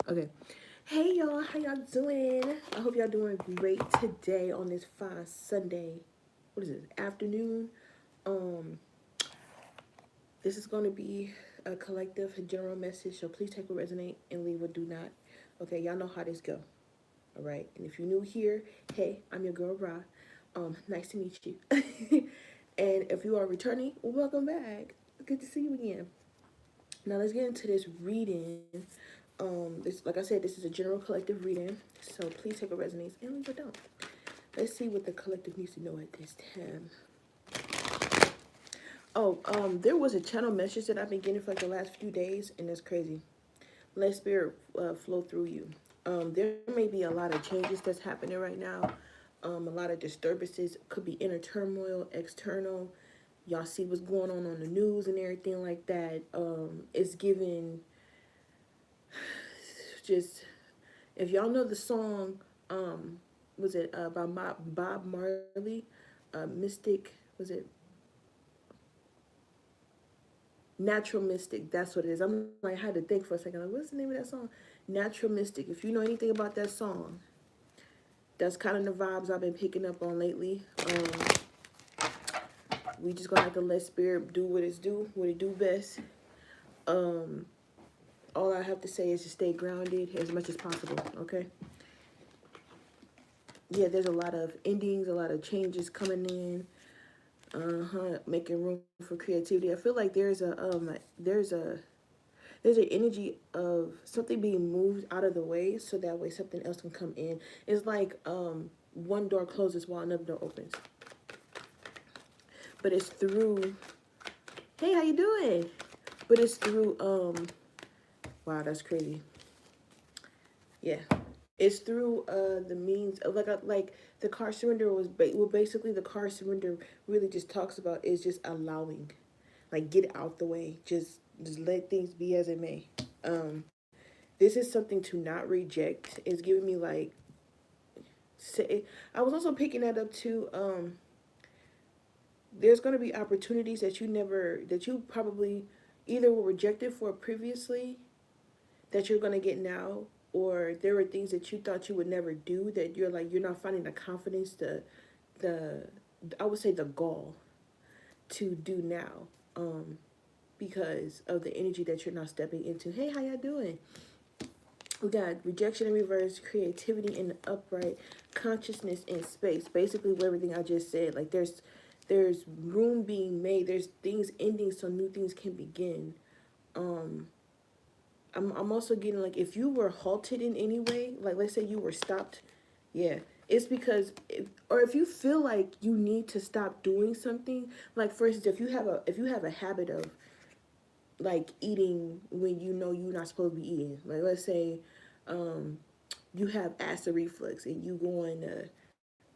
Okay. Hey y'all, how y'all doing? I hope y'all doing great today on this fine Sunday. What is it? Afternoon. Um, this is gonna be a collective general message, so please take what resonate and leave what do not. Okay, y'all know how this go. All right. And if you're new here, hey, I'm your girl Ra. Nice to meet you. And if you are returning, welcome back. Good to see you again. Now let's get into this reading. This, like I said, this is a general collective reading, so please take what resonates and leave what don't. Let's see what the collective needs to know at this time. Oh, there was a channel message that I've been getting for like the last few days, and that's crazy. Let spirit flow through you. There may be a lot of changes that's happening right now. A lot of disturbances, could be inner turmoil, external. Y'all see what's going on the news and everything like that. It's giving just, if y'all know the song, was it by Bob Marley, Mystic? Was it Natural Mystic? That's what it is. I'm like, I had to think for a second. Like, what's the name of that song? Natural Mystic. If you know anything about that song, that's kind of the vibes I've been picking up on lately. We just gonna have to let spirit do what it do best. Um, all I have to say is to stay grounded as much as possible. Okay. Yeah, there's a lot of endings, a lot of changes coming in. Making room for creativity. I feel like there's an energy of something being moved out of the way so that way something else can come in. It's like one door closes while another door opens. But it's through, hey, how you doing? But it's through wow, that's crazy. Yeah. It's through the means of like the car surrender was well, basically the car surrender really just talks about is just allowing, like, get out the way, just let things be as it may. um this is something to not reject. It's giving me like, say, I was also picking that up too. There's going to be opportunities that you probably either were rejected for previously that you're going to get now, or there were things that you thought you would never do that you're like, you're not finding the confidence, the I would say the gall to do now, because of the energy that you're not stepping into. Hey, how y'all doing? We got rejection in reverse, creativity in the upright, consciousness in space. Basically, what everything I just said. Like, there's room being made. There's things ending so new things can begin. Um, I'm also getting like, if you were halted in any way, like let's say you were stopped, yeah, it's because or if you feel like you need to stop doing something. Like, for instance, if you have a habit of like eating when you know you're not supposed to be eating. Like, let's say um, you have acid reflux and you going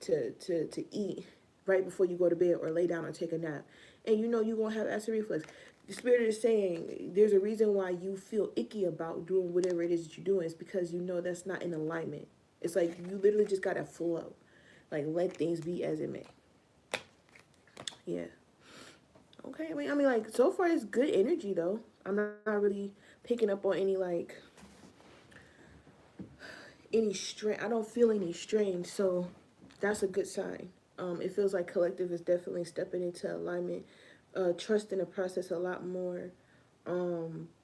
to eat right before you go to bed or lay down or take a nap, and you know you're gonna have acid reflux. The spirit is saying there's a reason why you feel icky about doing whatever it is that you're doing. It's because you know that's not in alignment. It's like you literally just gotta flow, like let things be as it may. Yeah. Okay. I mean, like, so far it's good energy though. I'm not really picking up on any strain. I don't feel any strain, so that's a good sign. It feels like collective is definitely stepping into alignment, trusting the process a lot more.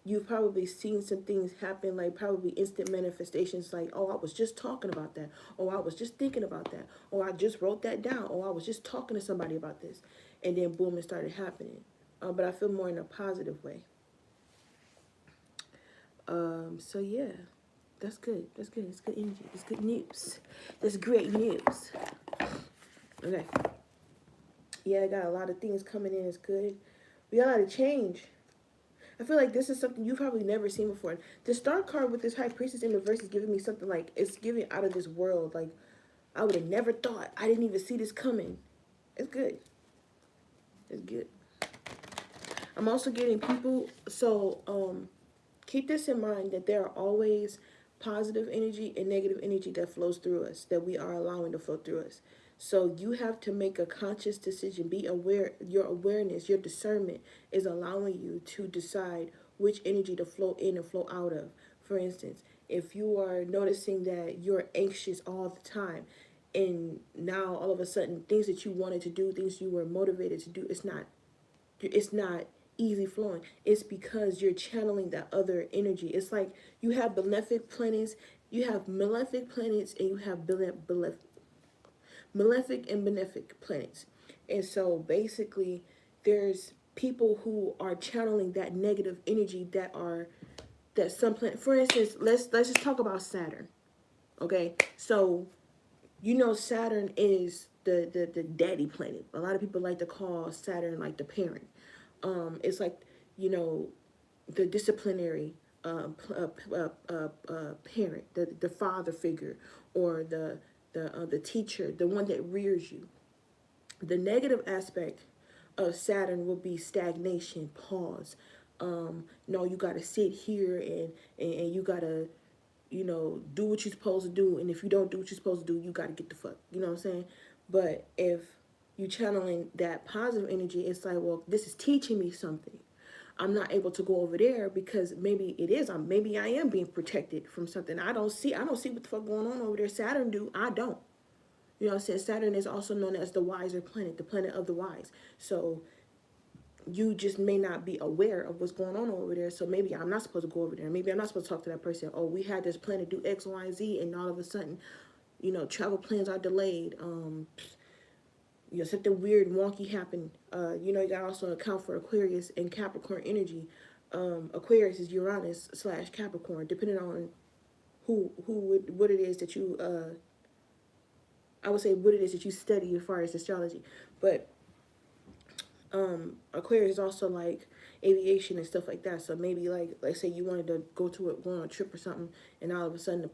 You've probably seen some things happen, like probably instant manifestations, like, oh, I was just talking about that, oh, I was just thinking about that, oh, I just wrote that down, oh, I was just talking to somebody about this, and then boom, it started happening. But I feel more in a positive way. So yeah, that's good. That's good. It's good energy. It's good news. That's great news. Okay. Yeah, I got a lot of things coming in. It's good. We got a lot of change. I feel like this is something you've probably never seen before. The star card with this high priestess in reverse is giving me something like, it's giving out of this world. Like, I would have never thought. I didn't even see this coming. It's good. It's good. I'm also getting people. So keep this in mind, that there are always positive energy and negative energy that flows through us, that we are allowing to flow through us. So you have to make a conscious decision. Be aware. Your awareness, your discernment is allowing you to decide which energy to flow in and flow out of. For instance, if you are noticing that you're anxious all the time, and now all of a sudden things that you wanted to do, things you were motivated to do, it's not easy flowing. It's because you're channeling that other energy. It's like you have malefic planets, and you have malefic and benefic planets. And so basically there's people who are channeling that negative energy that some planet, for instance, let's just talk about Saturn. Okay, so Saturn is the daddy planet. A lot of people like to call Saturn like the parent. It's like, you know the disciplinary parent, the father figure, or the teacher, the one that rears you. The negative aspect of Saturn will be stagnation, pause. No, you got to sit here, and you got to, do what you're supposed to do. And if you don't do what you're supposed to do, you got to get the fuck. You know what I'm saying? But if you channeling that positive energy, it's like, well, this is teaching me something. I'm not able to go over there because maybe it is. Maybe I am being protected from something. I don't see what the fuck going on over there. Saturn do. I don't. You know what I'm saying? Saturn is also known as the wiser planet, the planet of the wise. So you just may not be aware of what's going on over there. So maybe I'm not supposed to go over there. Maybe I'm not supposed to talk to that person. Oh, we had this planet do X, Y, and Z, and all of a sudden, travel plans are delayed. Something weird, wonky happened. You got to also account for Aquarius and Capricorn energy. Aquarius is Uranus / Capricorn, depending on what it is that you, I would say what it is that you study as far as astrology. But Aquarius is also like aviation and stuff like that. So maybe like, let's say you wanted to go on a trip or something, and all of a sudden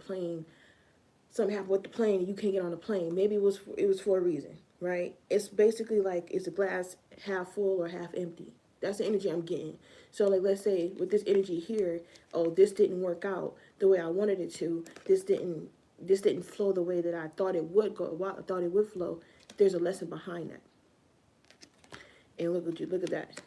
something happened with the plane, and you can't get on the plane. Maybe it was for a reason, right? It's basically like, is the glass half full or half empty? That's the energy I'm getting. So like, let's say with this energy here, oh, this didn't work out the way I wanted it to. This didn't flow the way that I thought it would go. I thought it would flow. There's a lesson behind that. And look at that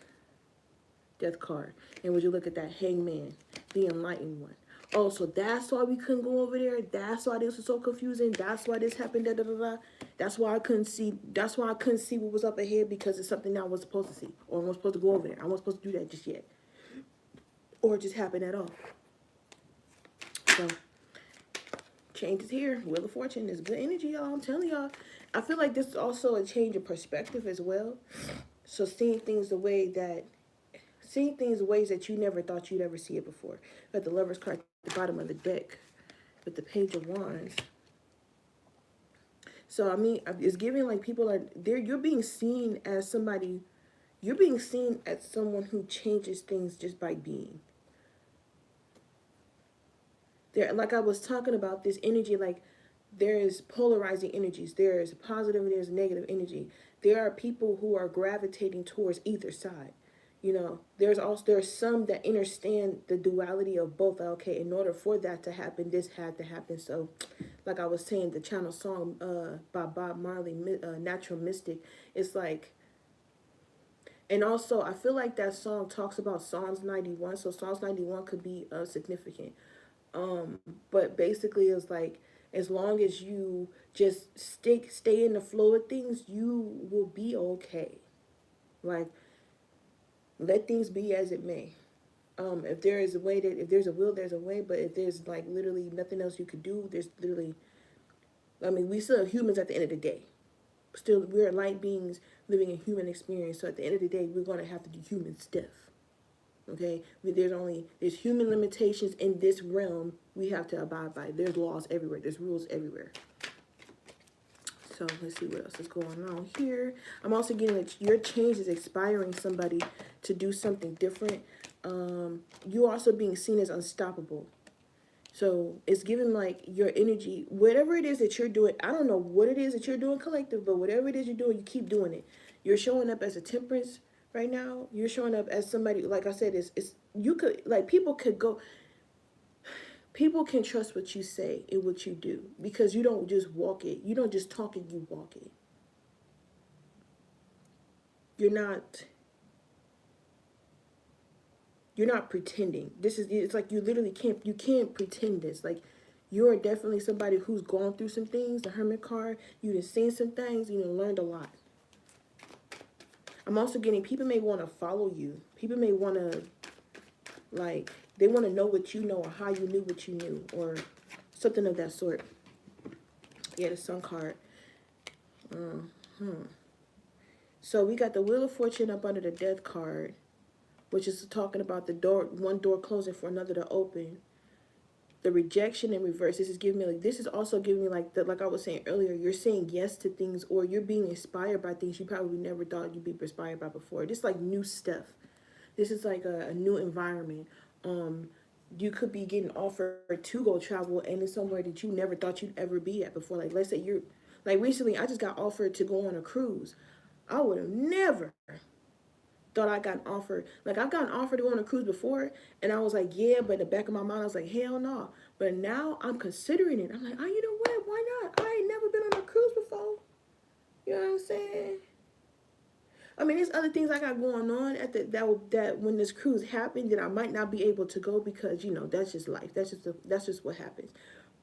death card. And would you look at that hangman, the enlightened one? Oh, so that's why we couldn't go over there. That's why this was so confusing. That's why this happened. Da, da, da, da. That's why I couldn't see. That's why I couldn't see what was up ahead, because it's something that I was supposed to see, or I wasn't supposed to go over there. I wasn't supposed to do that just yet, or it just happened at all. So change is here. Wheel of Fortune is good energy, y'all. I'm telling y'all. I feel like this is also a change of perspective as well. So seeing things ways that you never thought you'd ever see it before. Got the Lover's card at the bottom of the deck with the Page of Wands. So I mean, it's giving like people are there. You're being seen as somebody. You're being seen as someone who changes things just by being. There, like I was talking about, this energy, like there's polarizing energies. There's positive and there's negative energy. There are people who are gravitating towards either side. There's some that understand the duality of both. Okay, in order for that to happen, this had to happen. So, like I was saying, the channel song by Bob Marley, Natural Mystic, it's like, and also I feel like that song talks about Psalms 91. So Psalms 91 could be significant. But basically it's like, as long as you just stay in the flow of things, you will be okay. Like, let things be as it may. If there's a will, there's a way. But if there's like literally nothing else you could do, there's literally, I mean, we still have humans at the end of the day. Still, we're light beings living a human experience. So at the end of the day, we're going to have to do human stuff. Okay, there's human limitations in this realm we have to abide by. There's laws everywhere. There's rules everywhere. So let's see what else is going on here. I'm also getting that your change is inspiring somebody to do something different. You also being seen as unstoppable. So it's giving like your energy, whatever it is that you're doing. I don't know what it is that you're doing collective, but whatever it is you're doing, you keep doing it. You're showing up as a Temperance right now. You're showing up as somebody, like I said, you could, like, people can trust what you say and what you do, because you don't just walk it. You don't just talk it, you walk it. You're not You're not pretending. It's like you literally can't pretend this. Like, you're definitely somebody who's gone through some things. The Hermit card, you done seen some things, you done learned a lot. I'm also getting people may want to follow you. People may want to, like, they want to know what you know or how you knew what you knew or something of that sort. Yeah, the Sun card. So we got the Wheel of Fortune up under the Death card, which is talking about the door, one door closing for another to open. The rejection in reverse. This is giving me like, this is also giving me like like I was saying earlier, you're saying yes to things, or you're being inspired by things you probably never thought you'd be inspired by before. This is like new stuff. This is like a new environment. You could be getting offered to go travel, and it's somewhere that you never thought you'd ever be at before. Like, let's say you're, like, recently I just got offered to go on a cruise. I would have never thought I got offered. Like, I've gotten offered to go on a cruise before, and I was like, yeah, but in the back of my mind, I was like, hell no. But now I'm considering it. I'm like, oh, you know what? Why not? I ain't never been on a cruise before. You know what I'm saying? I mean, there's other things I got going on at that when this cruise happened that I might not be able to go because, you know, that's just life. That's just what happens.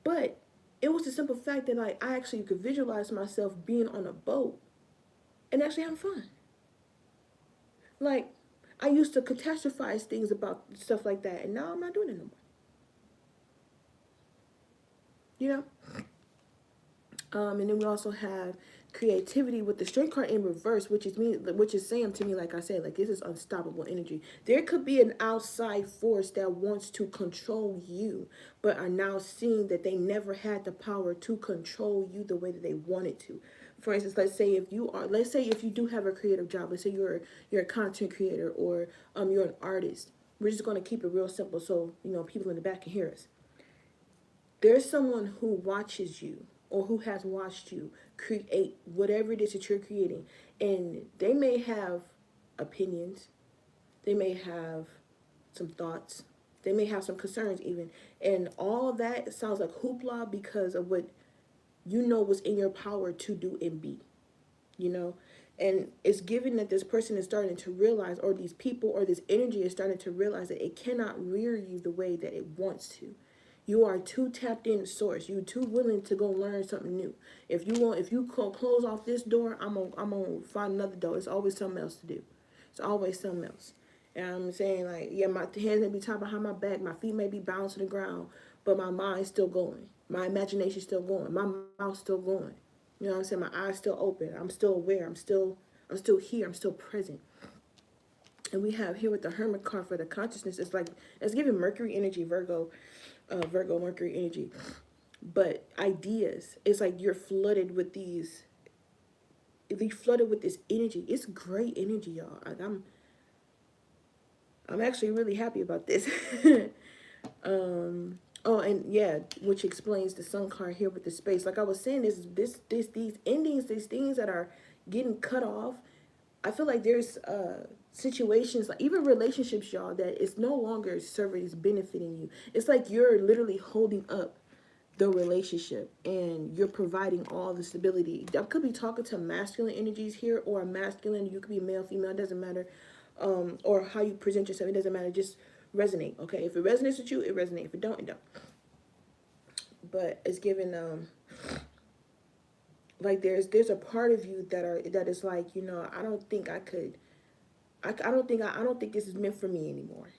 But it was the simple fact that, like, I actually could visualize myself being on a boat and actually having fun. Like, I used to catastrophize things about stuff like that, and now I'm not doing it no more. You know? And then we also have creativity with the Strength card in reverse, which is saying to me, like I said, like, this is unstoppable energy. There could be an outside force that wants to control you, but are now seeing that they never had the power to control you the way that they wanted to. For instance, let's say if you do have a creative job, let's say you're a content creator, or you're an artist. We're just going to keep it real simple so, you know, people in the back can hear us. There's someone who watches you or who has watched you create whatever it is that you're creating, and they may have opinions, they may have some thoughts, they may have some concerns even, and all of that sounds like hoopla because of what you know was in your power to do and be, you know. And it's given that this person is starting to realize, or these people or this energy is starting to realize, that it cannot rear you the way that it wants to. You are too tapped into source. You're too willing to go learn something new. If you close off this door, I'm gonna find another door. It's always something else to do. It's always something else. And I'm saying, like, yeah, my hands may be tied behind my back, my feet may be bouncing the ground, but my mind's still going. My imagination's still going. My mouth's still going. You know what I'm saying? My eyes still open. I'm still aware. I'm still here. I'm still present. And we have here with the Hermit card for the consciousness, it's like, it's giving Mercury energy, Virgo, Mercury energy. But ideas, it's like you're flooded with these, flooded with this energy. It's great energy, y'all. Like, I'm actually really happy about this. Oh, and yeah, which explains the Sun card here with the space. Like I was saying, these endings, these things that are getting cut off. I feel like there's situations, like even relationships, y'all, that it's no longer serving, is benefiting you. It's like you're literally holding up the relationship and you're providing all the stability. I could be talking to masculine energies here, or a masculine, you could be male, female, it doesn't matter. Or how you present yourself, it doesn't matter. Just resonate, okay? If it resonates with you, it resonates. If it don't, it don't. But it's given like there's a part of you that is like, you know, I don't think I could, I don't think this is meant for me anymore.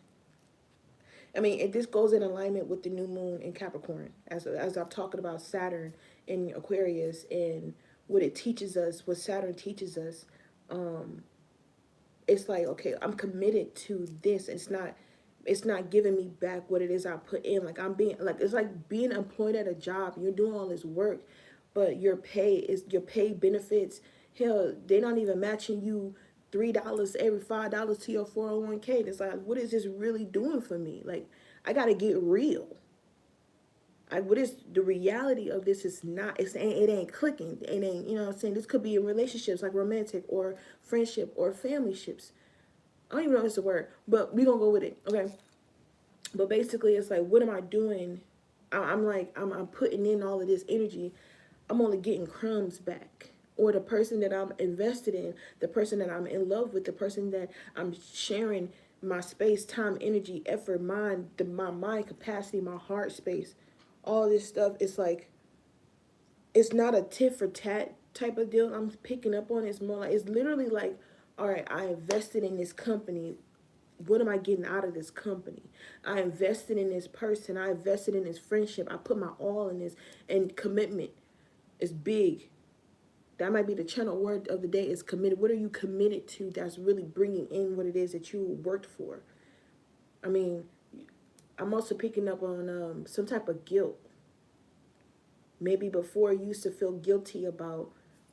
I mean, this goes in alignment with the new moon in Capricorn, as I'm talking about Saturn in Aquarius and what it teaches us, what Saturn teaches us. It's like, okay, I'm committed to this. It's not giving me back what it is I put in. Like, I'm being, like, it's like being employed at a job. You're doing all this work, but your pay benefits. Hell, they're not even matching you $3 every $5 to your 401k. It's like, what is this really doing for me? Like, I gotta get real. What is the reality of this? Is not, it ain't clicking. It ain't, you know what I'm saying? This could be in relationships, like romantic or friendship or family ships. I don't even know if it's a word, but we gonna go with it, okay? But basically, it's like, what am I doing? I'm putting in all of this energy. I'm only getting crumbs back. Or the person that I'm invested in, the person that I'm in love with, the person that I'm sharing my space, time, energy, effort, mind, my mind capacity, my heart space, all this stuff. It's like, it's not a tit for tat type of deal I'm picking up on. It's more like, it's literally like, all right, I invested in this company. What am I getting out of this company? I invested in this person. I invested in this friendship. I put my all in this, and commitment is big. That might be the channel word of the day, is committed. What are you committed to that's really bringing in what it is that you worked for? I mean, I'm also picking up on some type of guilt. Maybe before you used to feel guilty about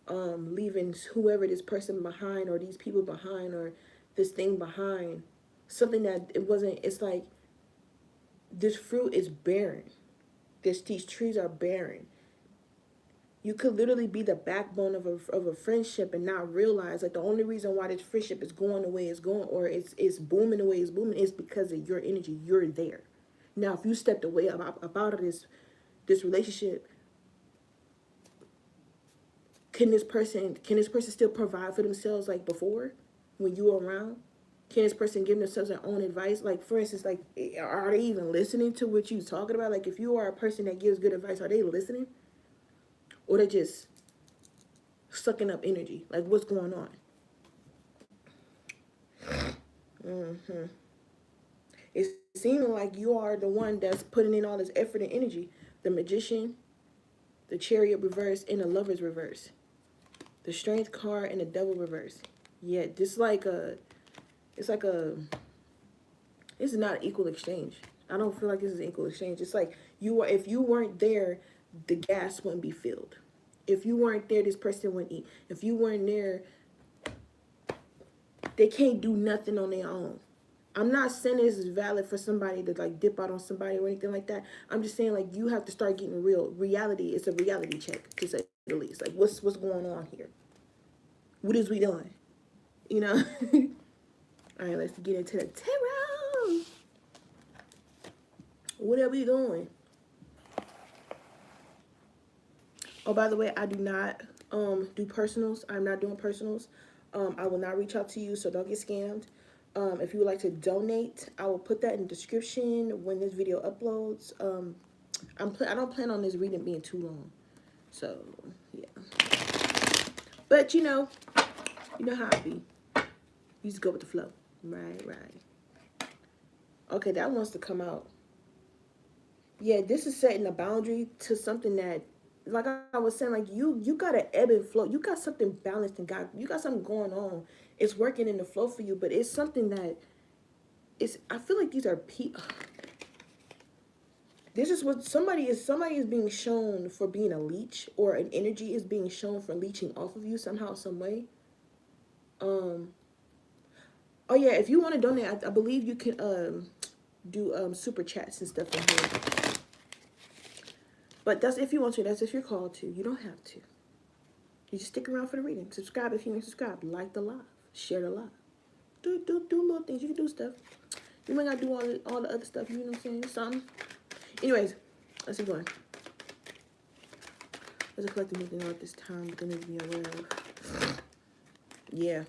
leaving whoever this person behind, or these people behind, or this thing behind. Something that it wasn't, it's like, this fruit is barren. These trees are barren. You could literally be the backbone of a friendship and not realize, like, the only reason why this friendship is going the way it's going, or it's booming the way it's booming, is because of your energy. You're there. Now, if you stepped away about this relationship, can this person still provide for themselves like before, when you were around? Can this person give themselves their own advice? Like, for instance, like, are they even listening to what you're talking about? Like, if you are a person that gives good advice, are they listening? Or they just sucking up energy? Like, what's going on? It's seeming like you are the one that's putting in all this effort and energy. The Magician, the Chariot reverse, and the Lover's reverse. The Strength card and the Devil reverse. Yeah, this like a, it's like a, it's not an equal exchange. I don't feel like this is an equal exchange. It's like, if you weren't there, the gas wouldn't be filled. If you weren't there, this person wouldn't eat. If you weren't there, they can't do nothing on their own. I'm not saying this is valid for somebody to like dip out on somebody or anything like that. I'm just saying, like, you have to start getting real. Reality, it's a reality check, to say the least. Like, what's going on here? What is we doing? You know? All right, let's get into the tarot. What are we doing? Oh, by the way, I do not do personals. I'm not doing personals. I will not reach out to you, so don't get scammed. If you would like to donate, I will put that in the description when this video uploads. I don't plan on this reading being too long, so yeah. But you know how it be. You just go with the flow. Right. Okay, that wants to come out. Yeah, this is setting a boundary to something that, like I was saying, like, you got to ebb and flow. You got something balanced, and you got something going on. It's working in the flow for you, but it's something that is, I feel like these are people. This is what somebody is being shown for being a leech, or an energy is being shown for leeching off of you somehow, some way. Oh yeah, if you want to donate, I believe you can do super chats and stuff in here. But that's if you want to. That's if you're called to. You don't have to. You just stick around for the reading. Subscribe if you want to subscribe. Like the live. Share the live. Do little things. You can do stuff. You might not do all the other stuff. You know what I'm saying? Something. Anyways, let's keep going. There's a collective moving on at this time, but they need to be aware of. Yeah.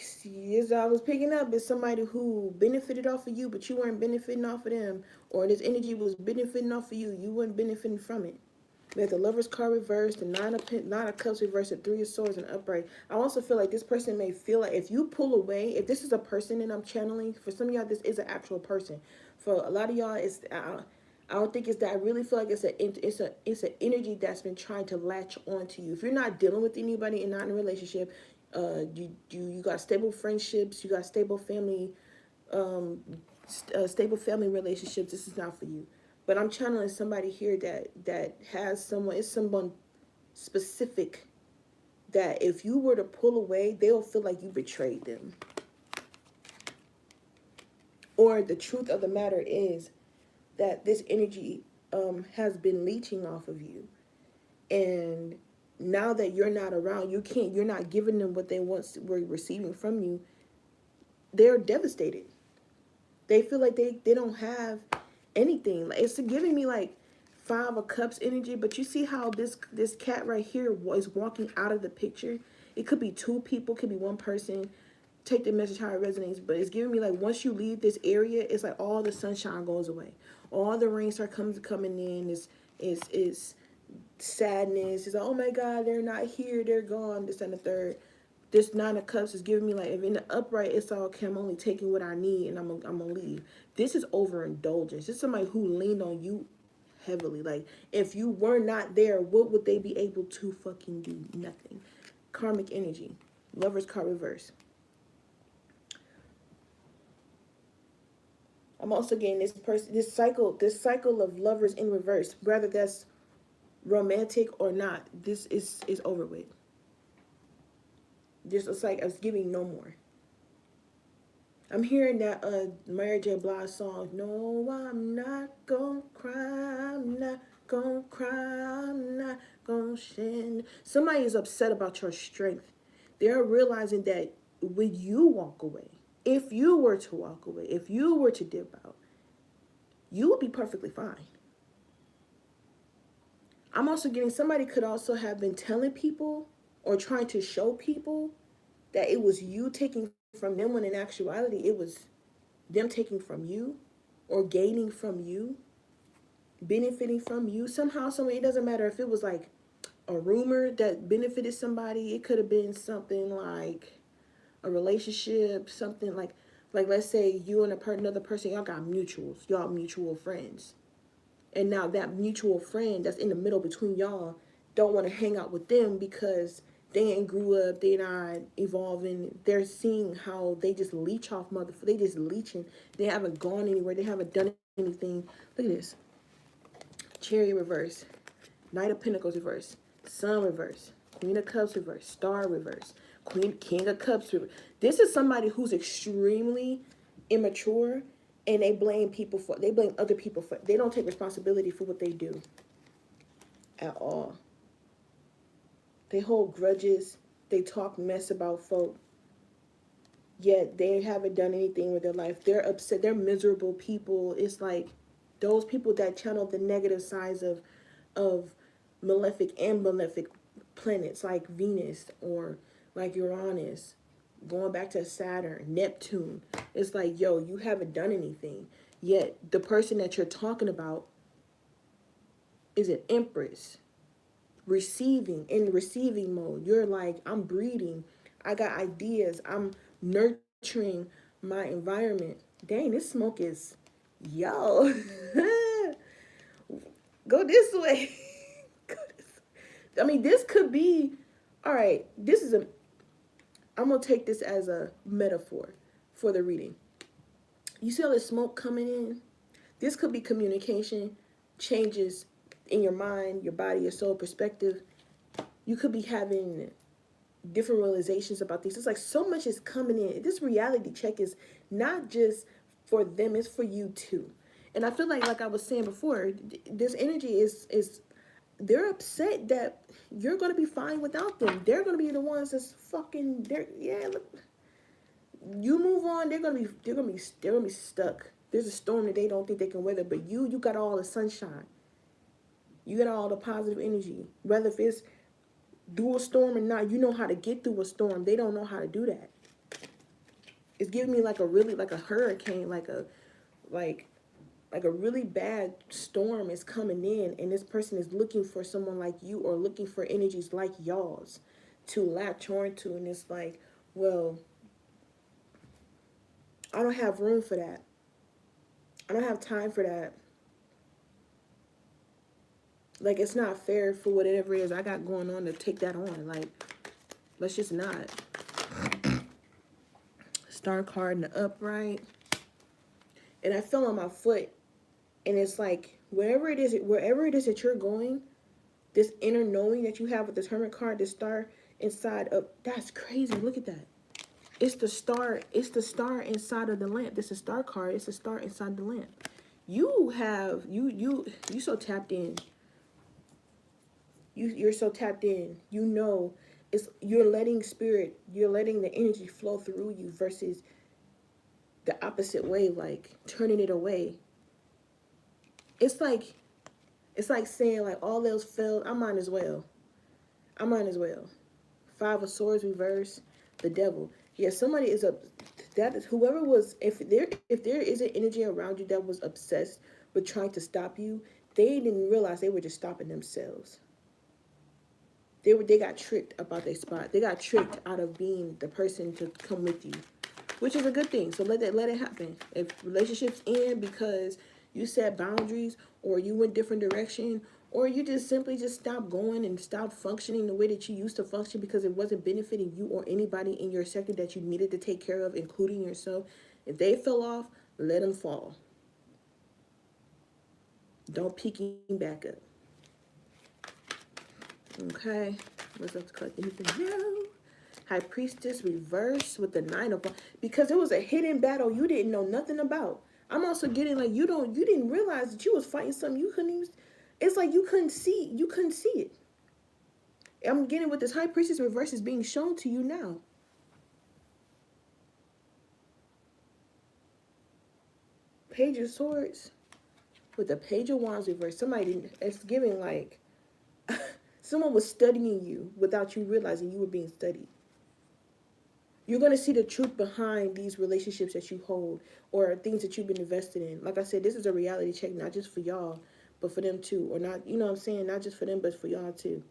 See, as I was picking up, is somebody who benefited off of you, but you weren't benefiting off of them, or this energy was benefiting off of you, you weren't benefiting from it. We have the Lover's card reversed, the Nine of Cups reversed, the Three of Swords, and upright. I also feel like this person may feel like if you pull away, if this is a person that I'm channeling, for some of y'all, this is an actual person. For a lot of y'all, it's I don't think it's that. I really feel like it's an energy that's been trying to latch onto you. If you're not dealing with anybody and not in a relationship, you got stable friendships, you got stable family, stable family relationships. This is not for you. But I'm channeling somebody here that has someone. It's someone specific that if you were to pull away, they'll feel like you betrayed them. Or the truth of the matter is that this energy has been leeching off of you, and now that you're not around, you're not giving them what they once were receiving from you. They're devastated. They feel like they don't have anything. Like, it's giving me like Five of Cups energy, but you see how this cat right here is walking out of the picture. It could be two people, could be one person. Take the message how it resonates, but it's giving me like once you leave this area, it's like all the sunshine goes away, all the rain start coming in. Is sadness. It's like, oh my God, they're not here, they're gone. This and the third. This Nine of Cups is giving me like, if in the upright, it's all okay. I'm only taking what I need, and I'm gonna leave. This is overindulgence. This is somebody who leaned on you heavily. Like, if you were not there, what would they be able to fucking do? Nothing. Karmic energy. Lover's card reverse. I'm also getting this cycle of lovers in reverse. Whether that's romantic or not, this is over with. Just it's like it's giving no more. I'm hearing that Mary J. Blige song. No, I'm not gonna cry. I'm not gonna cry. I'm not gonna shed. Somebody is upset about your strength. They're realizing that when you walk away, if you were to walk away, if you were to dip out, you would be perfectly fine. I'm also getting somebody could also have been telling people or trying to show people that it was you taking from them when in actuality it was them taking from you or gaining from you, benefiting from you. Somehow, it doesn't matter if it was like a rumor that benefited somebody. It could have been something like a relationship, something like let's say you and another person, y'all got mutuals, y'all mutual friends. And now that mutual friend that's in the middle between y'all don't want to hang out with them because they ain't grew up, they not evolving. They're seeing how they just leech off they just leeching. They haven't gone anywhere. They haven't done anything. Look at this. Chariot reverse. Knight of Pentacles reverse. Sun reverse. Queen of Cups reverse. Star reverse. King of Cups reverse. This is somebody who's extremely immature, and they blame other people for, they don't take responsibility for what they do at all. They hold grudges. They talk mess about folk. Yet they haven't done anything with their life. They're upset. They're miserable people. It's like those people that channel the negative sides of malefic and malefic planets like Venus or like Uranus, going back to Saturn, Neptune. It's like, yo, you haven't done anything. Yet the person that you're talking about is an Empress. In receiving mode. You're like, I'm breeding. I got ideas. I'm nurturing my environment. Dang, this smoke is, yo. Go this way. I mean, this could be, all right, I'm going to take this as a metaphor for the reading. You see all this smoke coming in? This could be communication, changes in your mind, your body, your soul, perspective. You could be having different realizations about these. It's like so much is coming in. This reality check is not just for them, it's for you too. And I feel like I was saying before, this energy is they're upset that you're going to be fine without them. They're going to be the ones that's fucking, look, you move on, they're gonna be stuck. There's a storm that they don't think they can weather, but you got all the sunshine. You got all the positive energy. Whether if it's through a storm or not, you know how to get through a storm. They don't know how to do that. It's giving me like a hurricane, like a really bad storm is coming in, and this person is looking for someone like you or looking for energies like y'all's to latch on to, and it's like, well, I don't have room for that. I don't have time for that. Like, it's not fair for whatever it is I got going on to take that on. Like, let's just not. Star card in the upright. And I fell on my foot. And it's like, wherever it is that you're going, this inner knowing that you have with this Hermit card, this star inside of, that's crazy. Look at that. It's the star inside of the lamp. This is a star card. It's a star inside the lamp. You so tapped in. You're so tapped in. You know, you're letting the energy flow through you versus the opposite way, like turning it away. It's like saying like all else failed, I might as well Five of Swords reverse, the Devil. Yeah, somebody is up. That is whoever was. If there is an energy around you that was obsessed with trying to stop you, they didn't realize they were just stopping themselves. They got tricked about their spot. They got tricked out of being the person to come with you, which is a good thing. So let it happen. If relationships end because you set boundaries, or you went different direction, or you just simply just stopped going and stopped functioning the way that you used to function because it wasn't benefiting you or anybody in your sector that you needed to take care of, including yourself. If they fell off, let them fall. Don't pick him back up. Okay, what's up to collect anything now? High Priestess reverse with the Nine of Wands, because it was a hidden battle you didn't know nothing about. I'm also getting like you didn't realize that you was fighting something you couldn't even. It's like you couldn't see it. I'm getting with this High Priestess reverse is being shown to you now. Page of Swords with the Page of Wands reverse. Somebody didn't. It's giving like someone was studying you without you realizing you were being studied. You're going to see the truth behind these relationships that you hold or things that you've been invested in. Like I said, this is a reality check, not just for y'all, but for them too. Or not, you know what I'm saying? Not just for them, but for y'all too.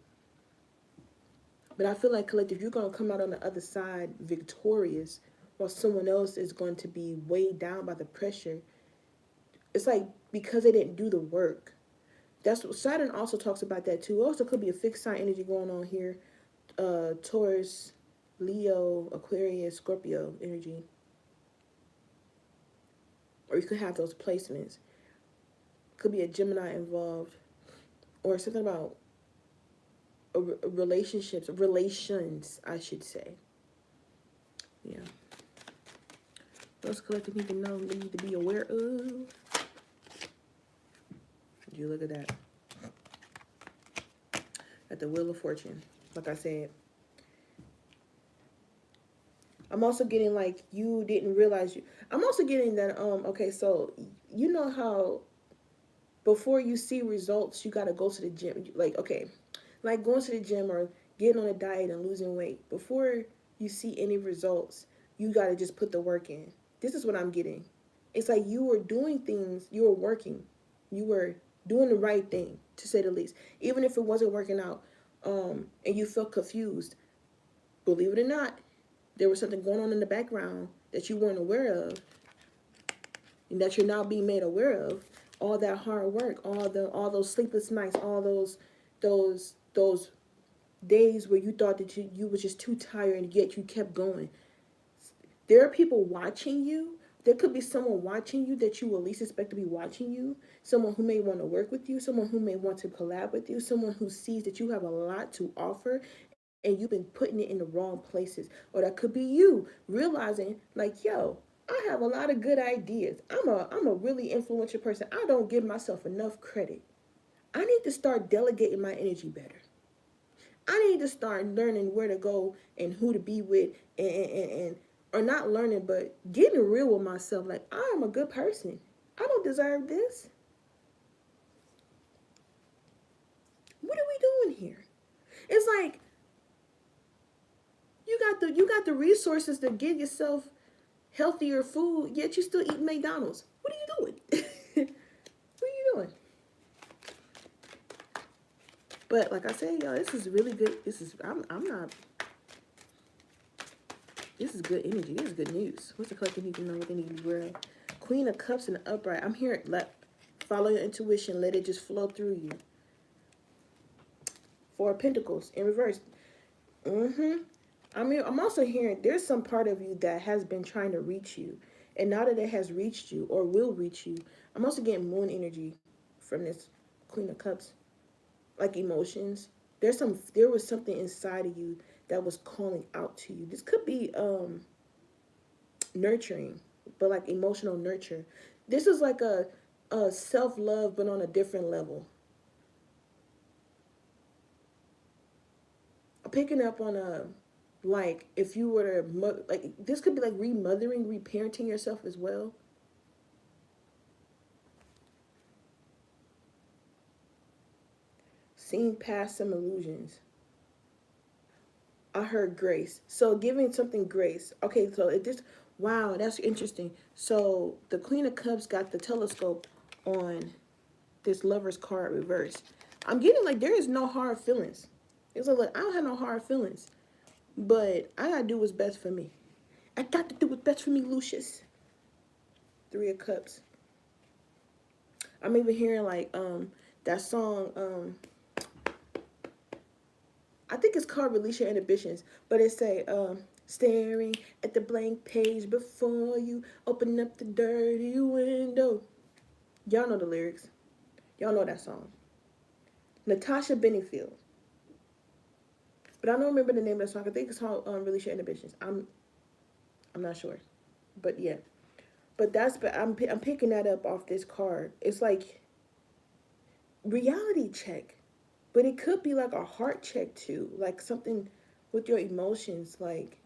But I feel like, collective, you're going to come out on the other side victorious while someone else is going to be weighed down by the pressure. It's like because they didn't do the work. That's what Saturn also talks about that too. Also could be a fixed sign energy going on here. Taurus, Leo, Aquarius, Scorpio energy. Or you could have those placements. Could be a Gemini involved. Or something about relationships, relations, I should say. Yeah. Those collective need to know, they need to be aware of. You look at that. At the Wheel of Fortune. Like I said. I'm also getting like you didn't realize you. I'm also getting that okay, so you know how before you see results, you gotta go to the gym. Like, okay, like going to the gym or getting on a diet and losing weight. Before you see any results, you gotta just put the work in. This is what I'm getting. It's like you were doing things, you were working, you were doing the right thing, to say the least. Even if it wasn't working out, and you felt confused, believe it or not, there was something going on in the background that you weren't aware of, and that you're now being made aware of. All that hard work, all those sleepless nights, all those days where you thought that you was just too tired and yet you kept going. There are people watching you. There could be someone watching you that you will least expect to be watching you. Someone who may want to work with you. Someone who may want to collab with you. Someone who sees that you have a lot to offer and you've been putting it in the wrong places. Or that could be you realizing like, yo, I have a lot of good ideas. I'm a really influential person. I don't give myself enough credit. I need to start delegating my energy better. I need to start learning where to go and who to be with, and or not learning, but getting real with myself. Like, I am a good person. I don't deserve this. What are we doing here? It's like you got the resources to give yourself healthier food, yet you still eat McDonald's. What are you doing? What are you doing? But like I said, y'all, this is really good. I'm not. This is good energy. This is good news. What's the collective need to know what they need to be aware of? Queen of Cups and the upright. I'm here. Follow your intuition. Let it just flow through you. Four of Pentacles in reverse. I'm also hearing there's some part of you that has been trying to reach you. And now that it has reached you or will reach you, I'm also getting moon energy from this Queen of Cups. Like emotions. There was something inside of you that was calling out to you. This could be nurturing, but like emotional nurture. This is like a self-love but on a different level. Picking up on a like if you were to like this could be like remothering, reparenting yourself as well. Seeing past some illusions. I heard grace. So giving something grace. Okay, so it just wow, that's interesting. So the Queen of Cups got the telescope on this lover's card reverse. I'm getting like there is no hard feelings. It's like I don't have no hard feelings, but I gotta do what's best for me. I got to do what's best for me, Lucius. Three of Cups. I'm even hearing like that song I think it's called Release Your Inhibitions, but it say staring at the blank page before you open up the dirty window. Y'all know the lyrics. Y'all know that song. Natasha Bedingfield. But I don't remember the name of the song. I think it's called Release Your Inhibitions. I'm not sure. But yeah. But I'm picking that up off this card. It's like reality check. But it could be like a heart check too. Like something with your emotions. Like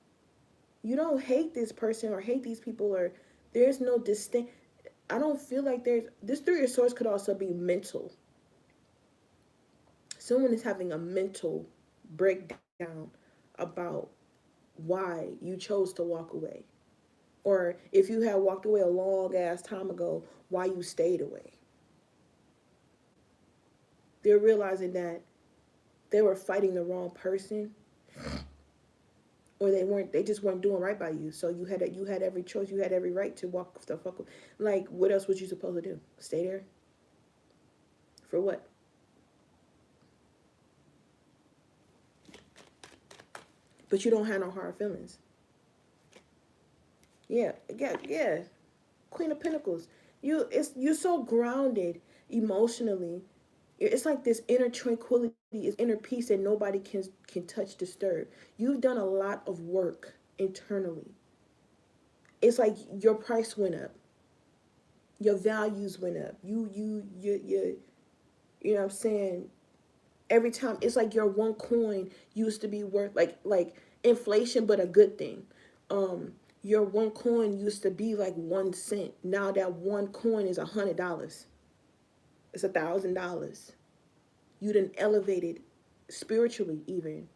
you don't hate this person or hate these people or there's no distinct. I don't feel like there's this Three of Swords could also be mental. Someone is having a mental breakdown about why you chose to walk away. Or if you had walked away a long ass time ago, why you stayed away. They're realizing that they were fighting the wrong person or they just weren't doing right by you. So you had every choice, you had every right to walk the fuck away. Like what else was you supposed to do? Stay there? For what? But you don't have no hard feelings. Yeah, yeah, yeah. Queen of Pentacles. You're so grounded emotionally. It's like this inner tranquility, is inner peace that nobody can touch, disturb. You've done a lot of work internally. It's like your price went up, your values went up. You know what I'm saying? Every time it's like your one coin used to be worth like inflation, but a good thing. Your one coin used to be like 1 cent. Now that one coin is $100. It's $1,000. You done elevated spiritually even.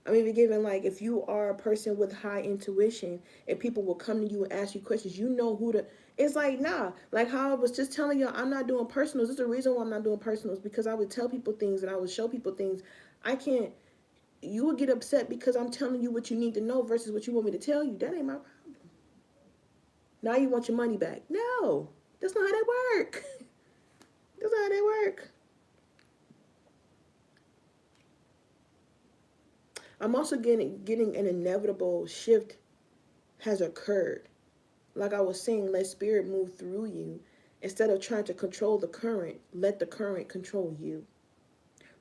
I mean, we're given like if you are a person with high intuition and people will come to you and ask you questions, you know who to. It's like nah, like how I was just telling you, I'm not doing personals. There's a reason why I'm not doing personals because I would tell people things and I would show people things. I can't. You would get upset because I'm telling you what you need to know versus what you want me to tell you. That ain't my problem. Now you want your money back? No, that's not how that work. That's not how that work. I'm also getting an inevitable shift has occurred. Like I was saying, let spirit move through you. Instead of trying to control the current, let the current control you.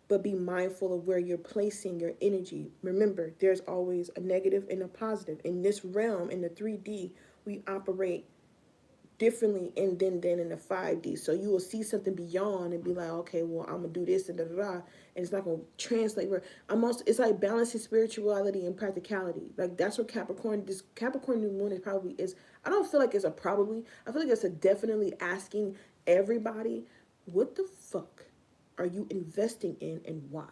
But be mindful of where you're placing your energy. Remember, there's always a negative and a positive. In this realm, in the 3D, we operate differently than in the 5D. So you will see something beyond and be like, okay, well, I'm gonna do this and da da da, and it's not gonna translate. I'm also it's like balancing spirituality and practicality. Like that's what this Capricorn new moon is probably is. I don't feel like it's a probably. I feel like it's a definitely asking everybody, what the fuck are you investing in and why?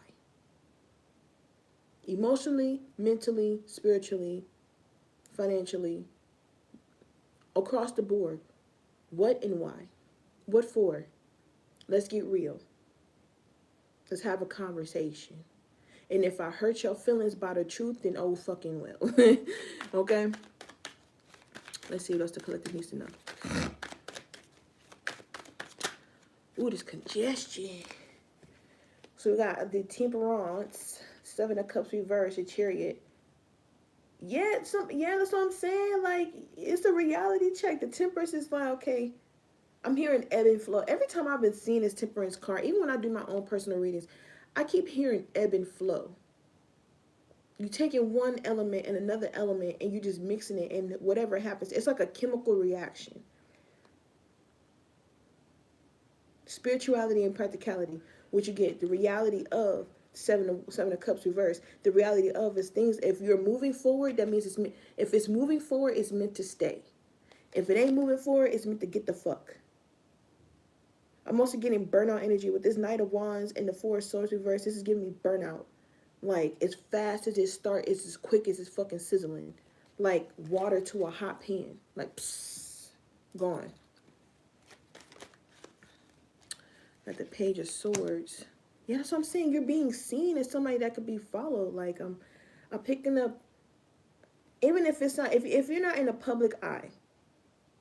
Emotionally, mentally, spiritually, financially, across the board. What and why? What for? Let's get real. Let's have a conversation. And if I hurt your feelings by the truth, then oh fucking well. Okay? Let's see what else the collective needs to know. Ooh, this congestion. So we got the Temperance, Seven of Cups reverse, the Chariot. Yeah, that's what I'm saying. Like, it's a reality check. The Temperance is like, okay, I'm hearing ebb and flow. Every time I've been seeing this Temperance card, even when I do my own personal readings, I keep hearing ebb and flow. You taking one element and another element and you just mixing it and whatever happens, it's like a chemical reaction. Spirituality and practicality, which you get the reality of seven of cups reverse. The reality of is things. If you're moving forward, that means if it's moving forward, it's meant to stay. If it ain't moving forward, it's meant to get the fuck. I'm also getting burnout energy with this Knight of Wands and the Four of Swords reverse. This is giving me burnout. Like, as fast as it start, it's as quick as it's fucking sizzling. Like water to a hot pan. Like, psst, gone. At the Page of Swords. Yeah, that's what I'm saying. You're being seen as somebody that could be followed. Like, I'm picking up, even if it's not, if you're not in the public eye,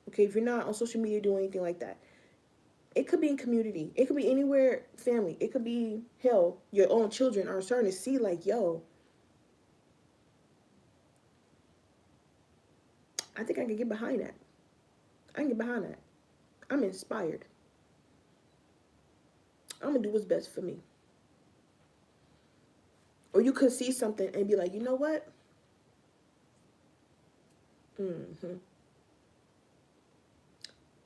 okay, if you're not on social media doing anything like that, it could be in community. It could be anywhere, family. It could be, hell, your own children are starting to see, like, yo, I think I can get behind that. I can get behind that. I'm inspired. I'm going to do what's best for me. Or you could see something and be like, you know what? Mm-hmm.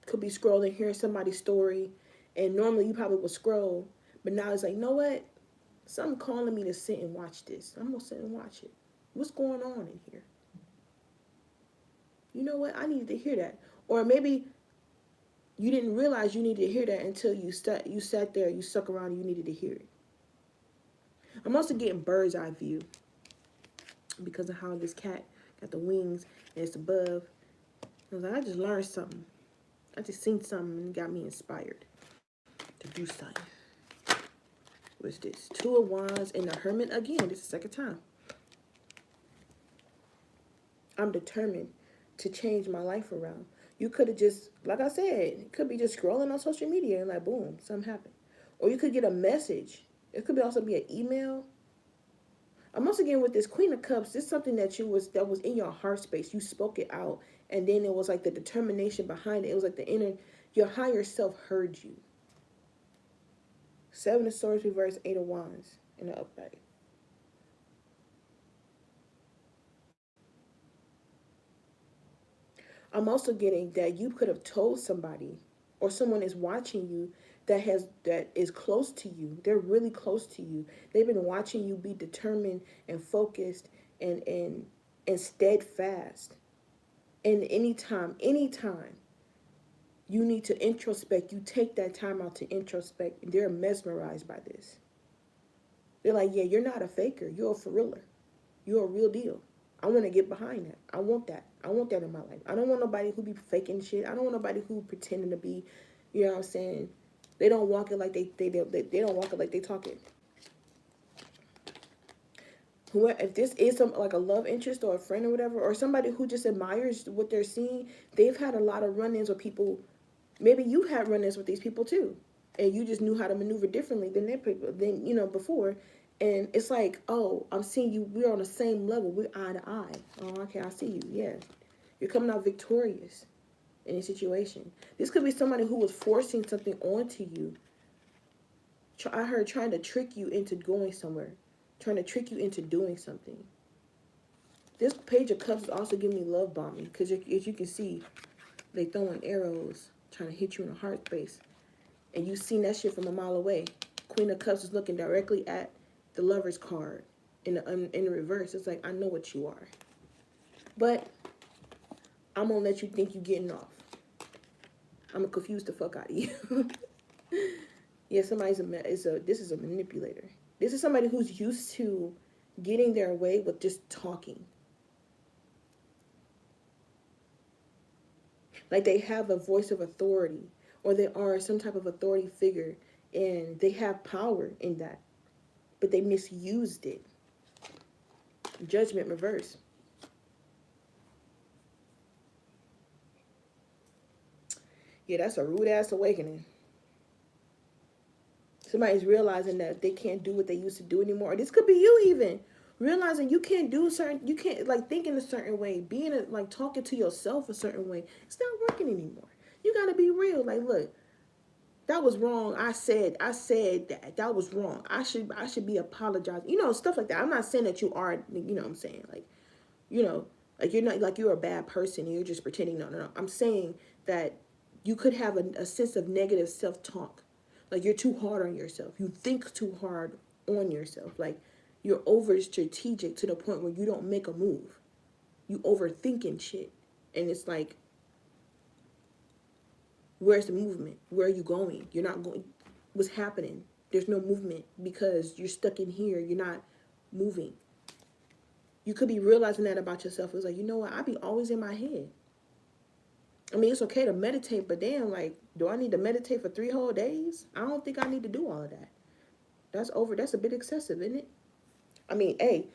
Could be scrolling, hearing somebody's story, and normally you probably would scroll, but now it's like, you know what? Something calling me to sit and watch this. I'm gonna sit and watch it. What's going on in here? You know what? I needed to hear that. Or maybe you didn't realize you needed to hear that until you sat there, you stuck around, and you needed to hear it. I'm also getting bird's eye view because of how this cat got the wings and it's above. I was like, I just learned something. I just seen something and it got me inspired to do something. What's this? Two of Wands and the Hermit again. This is the second time. I'm determined to change my life around. You could have just, like I said, it could be just scrolling on social media and like, boom, something happened. Or you could get a message. It could also be an email. I'm also getting with this Queen of Cups. This is something that that was in your heart space. You spoke it out, and then it was like the determination behind it. It was like your higher self heard you. Seven of Swords reverse, Eight of Wands in the upright. I'm also getting that you could have told somebody, or someone is watching you that is close to you. They're really close to you. They've been watching you be determined and focused and steadfast. And anytime you need to introspect, you take that time out to introspect. They're mesmerized by this. They're like, yeah, you're not a faker. You're a for realer. You're a real deal. I want to get behind that. I want that. I want that in my life. I don't want nobody who be faking shit. I don't want nobody who pretending to be, you know what I'm saying? They don't walk it like they don't walk it like they talk it. Whoever, if this is some like a love interest or a friend or whatever, or somebody who just admires what they're seeing, they've had a lot of run-ins with people. Maybe you had run-ins with these people too, and you just knew how to maneuver differently than their people, than before. And it's like, oh, I'm seeing you. We're on the same level. We're eye to eye. Oh, okay, I see you. Yeah, you're coming out victorious in a situation. This could be somebody who was forcing something onto you. I heard trying to trick you into going somewhere, trying to trick you into doing something. This Page of Cups is also giving me love bombing because as you can see, they throwing arrows trying to hit you in the heart space, and you seen that shit from a mile away. Queen of Cups is looking directly at the Lover's card in the reverse. It's like, I know what you are, but I'm gonna let you think you getting off. I'm gonna confuse the fuck out of you. Yeah, this is a manipulator. This is somebody who's used to getting their way with just talking. Like they have a voice of authority, or they are some type of authority figure, and they have power in that, but they misused it. Judgment reverse. Yeah, that's a rude ass awakening. Somebody's realizing that they can't do what they used to do anymore. Or this could be you even. Realizing you can't do certain, you can't like think in a certain way, like talking to yourself a certain way. It's not working anymore. You gotta be real. Like, look, that was wrong. I said that was wrong. I should be apologizing. Stuff like that. I'm not saying that you are, what I'm saying, like, like you're not like you're a bad person and you're just pretending. No, no, no. I'm saying that you could have a sense of negative self-talk. Like you're too hard on yourself. You think too hard on yourself. Like you're over strategic to the point where you don't make a move. You overthinking shit. And it's like, where's the movement? Where are you going? You're not going. What's happening? There's no movement because you're stuck in here. You're not moving. You could be realizing that about yourself. It's like, you know what? I be always in my head. I mean, it's okay to meditate, but damn, like, do I need to meditate for 3 whole days? I don't think I need to do all of that. That's a bit excessive, isn't it? I mean, hey,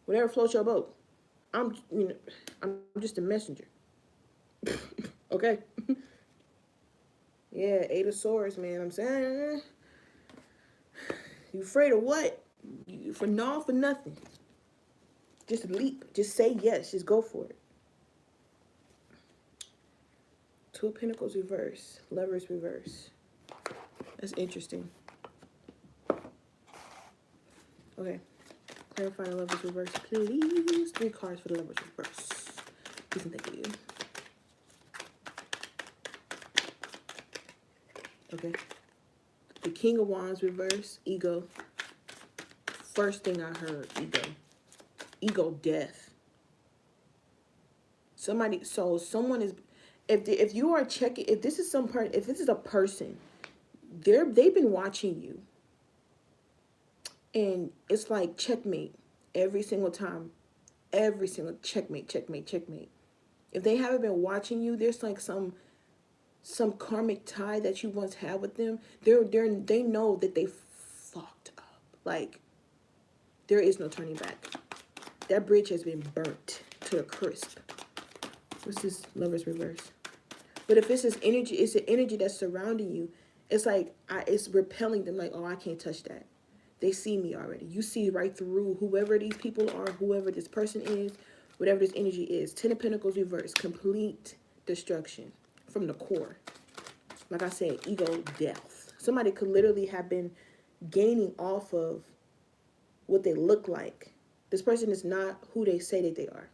whatever floats your boat. I'm just a messenger. Okay? Yeah, 8 of Swords, man. I'm saying, you afraid of what? For nothing. Just leap. Just say yes. Just go for it. 2 of Pentacles reverse. Lovers reverse. That's interesting. Okay. Clarify the Lovers reverse, please. 3 cards for the Lovers reverse. Please and thank you. Okay. The King of Wands reverse. Ego. First thing I heard, ego. Ego death. Someone is, if you are checking, if this is a person, they've been watching you, and it's like checkmate every single time, every single checkmate. If they haven't been watching you, there's like some karmic tie that you once had with them. They know that they fucked up. Like, there is no turning back. That bridge has been burnt to a crisp. What's this? Lovers reverse. But if it's this energy, it's the energy that's surrounding you. It's like, it's repelling them. Like, oh, I can't touch that. They see me already. You see right through whoever these people are, whoever this person is, whatever this energy is. 10 of Pentacles reverse. Complete destruction from the core. Like I said, ego death. Somebody could literally have been gaining off of what they look like. This person is not who they say that they are.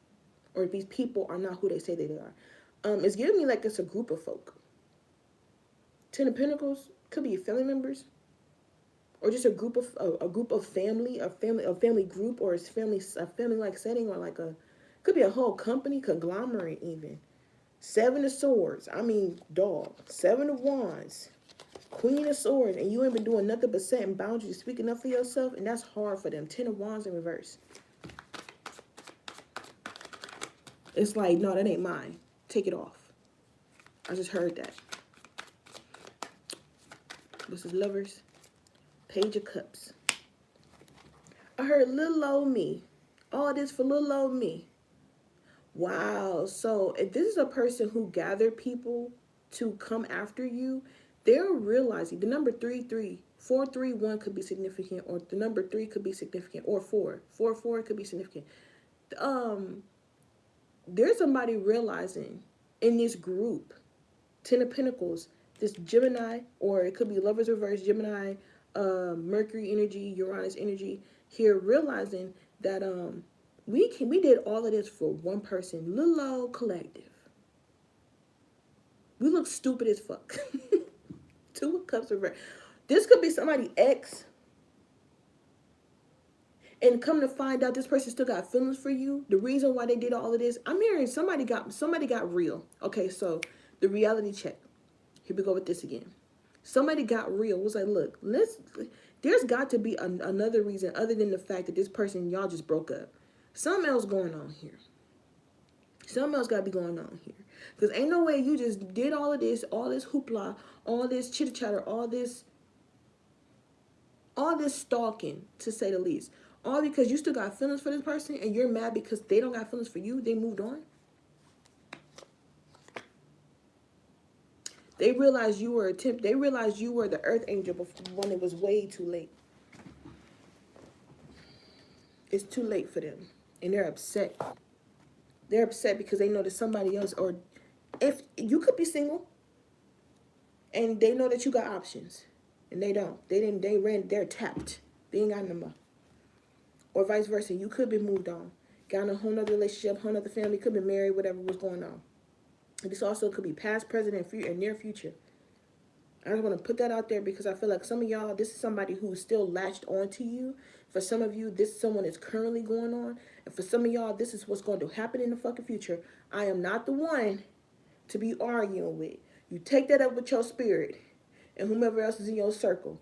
Or these people are not who they say that they are. It's giving me like it's a group of folk. 10 of Pentacles could be family members, or just a group of family, a family group, or a family like setting, or like could be a whole company conglomerate even. 7 of Swords. I mean, dog. 7 of Wands. Queen of Swords, and you ain't been doing nothing but setting boundaries, speaking up for yourself, and that's hard for them. 10 of Wands in reverse. It's like, no, that ain't mine. Take it off. I just heard that. This is Lovers. Page of Cups. I heard little old me. All this for little old me. Wow. So if this is a person who gathered people to come after you, they're realizing the number 431 could be significant, or the number 3 could be significant, or 4 could be significant. There's somebody realizing in this group, 10 of Pentacles, this Gemini, or it could be Lovers reverse, Gemini, Mercury energy, Uranus energy, here realizing that we did all of this for one person, little old collective. We look stupid as fuck. 2 of Cups reverse. This could be somebody ex, and come to find out this person still got feelings for you. The reason why they did all of this, I'm hearing somebody got real. Okay, so the reality check. Here we go with this again. Somebody got real. Was like, look, there's got to be another reason other than the fact that this person, y'all just broke up. Something else going on here. Something else got to be going on here. Because ain't no way you just did all of this, all this hoopla, all this chitter chatter, all this stalking, to say the least. All because you still got feelings for this person, and you're mad because they don't got feelings for you. They moved on. They realized you were the earth angel when it was way too late. It's too late for them. And they're upset. They're upset because they know that somebody else, or if you could be single, and they know that you got options, and they don't. They're tapped. They ain't got a number. Or vice versa. You could be moved on. Got in a whole nother relationship, whole nother family, could be married, whatever was going on. This also could be past, present, and near future. I just want to put that out there because I feel like some of y'all, this is somebody who's still latched onto you. For some of you, this is someone that's currently going on. And for some of y'all, this is what's going to happen in the fucking future. I am not the one to be arguing with. You take that up with your spirit and whomever else is in your circle.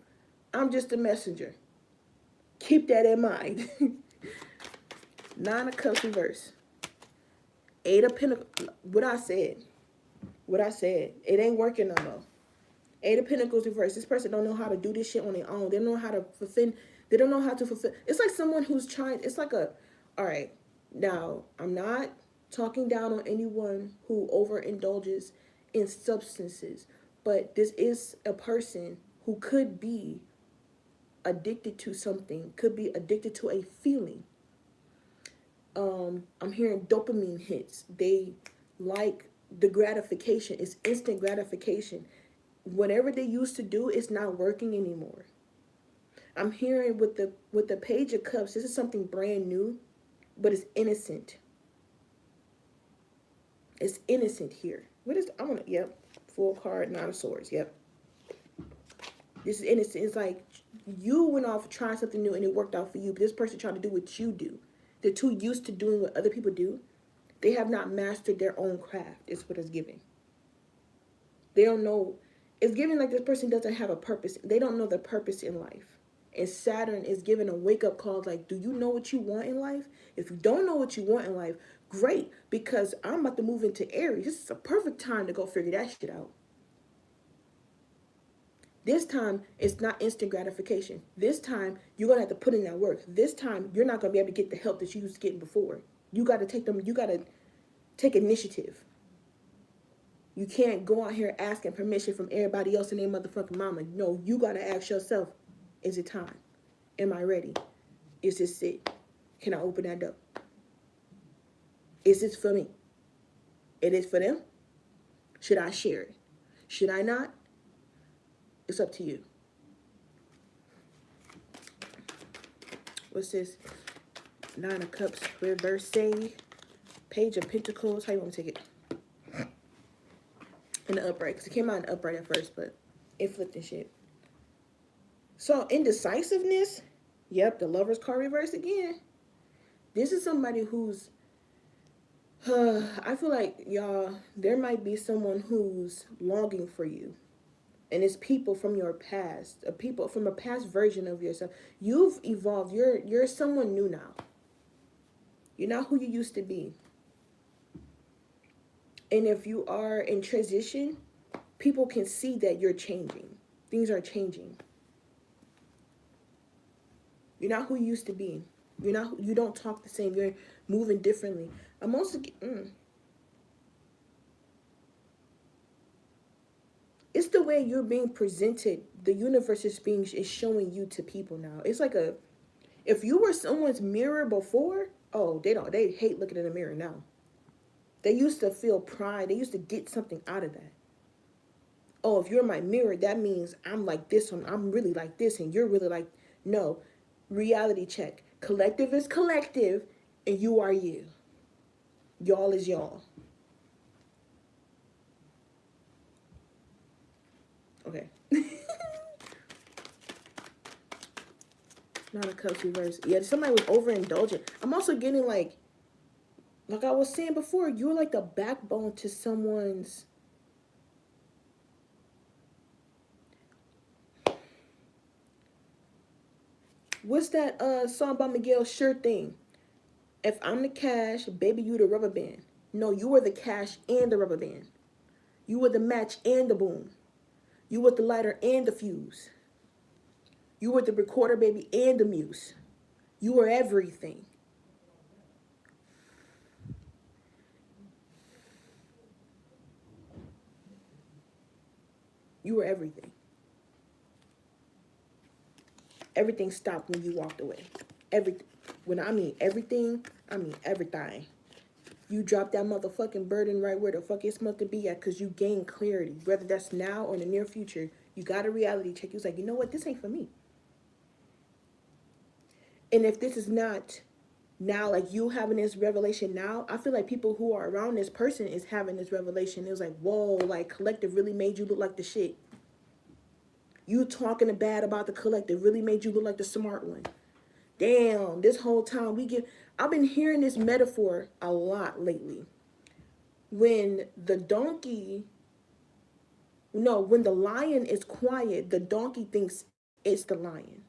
I'm just a messenger. Keep that in mind. Nine of Cups reverse. Eight of Pentacles. What I said. It ain't working no more. Eight of Pentacles reverse. This person don't know how to do this shit on their own. They don't know how to fulfill. They don't know how to fulfill. It's like someone who's trying. It's like a. All right. Now, I'm not talking down on anyone who overindulges in substances, but this is a person who could be addicted to something, could be addicted to a feeling. I'm hearing dopamine hits. They like the gratification. It's instant gratification. Whatever they used to do is not working anymore. I'm hearing with the Page of Cups, this is something brand new, but it's innocent. It's innocent here. What is, I want to, yep, full card, Nine of Swords, yep. This is innocent. It's like you went off trying something new and it worked out for you, but this person trying to do what you do. They're too used to doing what other people do. They have not mastered their own craft, is what it's giving. They don't know. It's giving like this person doesn't have a purpose. They don't know the purpose in life. And Saturn is giving a wake-up call like, do you know what you want in life? If you don't know what you want in life, great, because I'm about to move into Aries. This is a perfect time to go figure that shit out. This time, it's not instant gratification. This time, you're going to have to put in that work. This time, you're not going to be able to get the help that you used to get before. You got to take initiative. You can't go out here asking permission from everybody else and their motherfucking mama. No, you got to ask yourself, is it time? Am I ready? Is this it? Can I open that door? Is this for me? It is for them? Should I share it? Should I not? It's up to you. What's this? Nine of Cups, reverse. Page of Pentacles. How you want me to take it? In the upright. Because it came out in the upright at first, but it flipped and shit. So, indecisiveness. Yep, the Lover's card reverse again. This is somebody who's... I feel like, y'all, there might be someone who's longing for you. And it's people from your past, people from a past version of yourself. You've evolved. You're someone new now. You're not who you used to be. And if you are in transition, people can see that you're changing. Things are changing. You're not who you used to be. You don't talk the same. You're moving differently. I'm also it's the way you're being presented. The universe is showing you to people now. It's like if you were someone's mirror before, oh, they hate looking in the mirror now. They used to feel pride. They used to get something out of that. Oh, if you're my mirror, that means I'm like this one. I'm really like this, and you're really like, no. Reality check. Collective is collective, and you are you. Y'all is y'all. Okay. Not a Cups reverse. Yeah, somebody was overindulgent. I'm also getting like I was saying before, you're like the backbone to someone's... What's that song by Miguel? Sure Thing. If I'm the cash, baby, you the rubber band. No, you were the cash and the rubber band. You were the match and the boom. You were the lighter and the fuse. You were the recorder, baby, and the muse. You were everything. You were everything. Everything stopped when you walked away. Everything. When I mean everything, I mean everything. You drop that motherfucking burden right where the fuck it's supposed to be at, because you gain clarity. Whether that's now or in the near future, you got a reality check. You was like, you know what? This ain't for me. And if this is not now, like you having this revelation now, I feel like people who are around this person is having this revelation. It was like, whoa, like collective really made you look like the shit. You talking bad about the collective really made you look like the smart one. Damn, this whole time I've been hearing this metaphor a lot lately. When the lion is quiet, the donkey thinks it's the lion.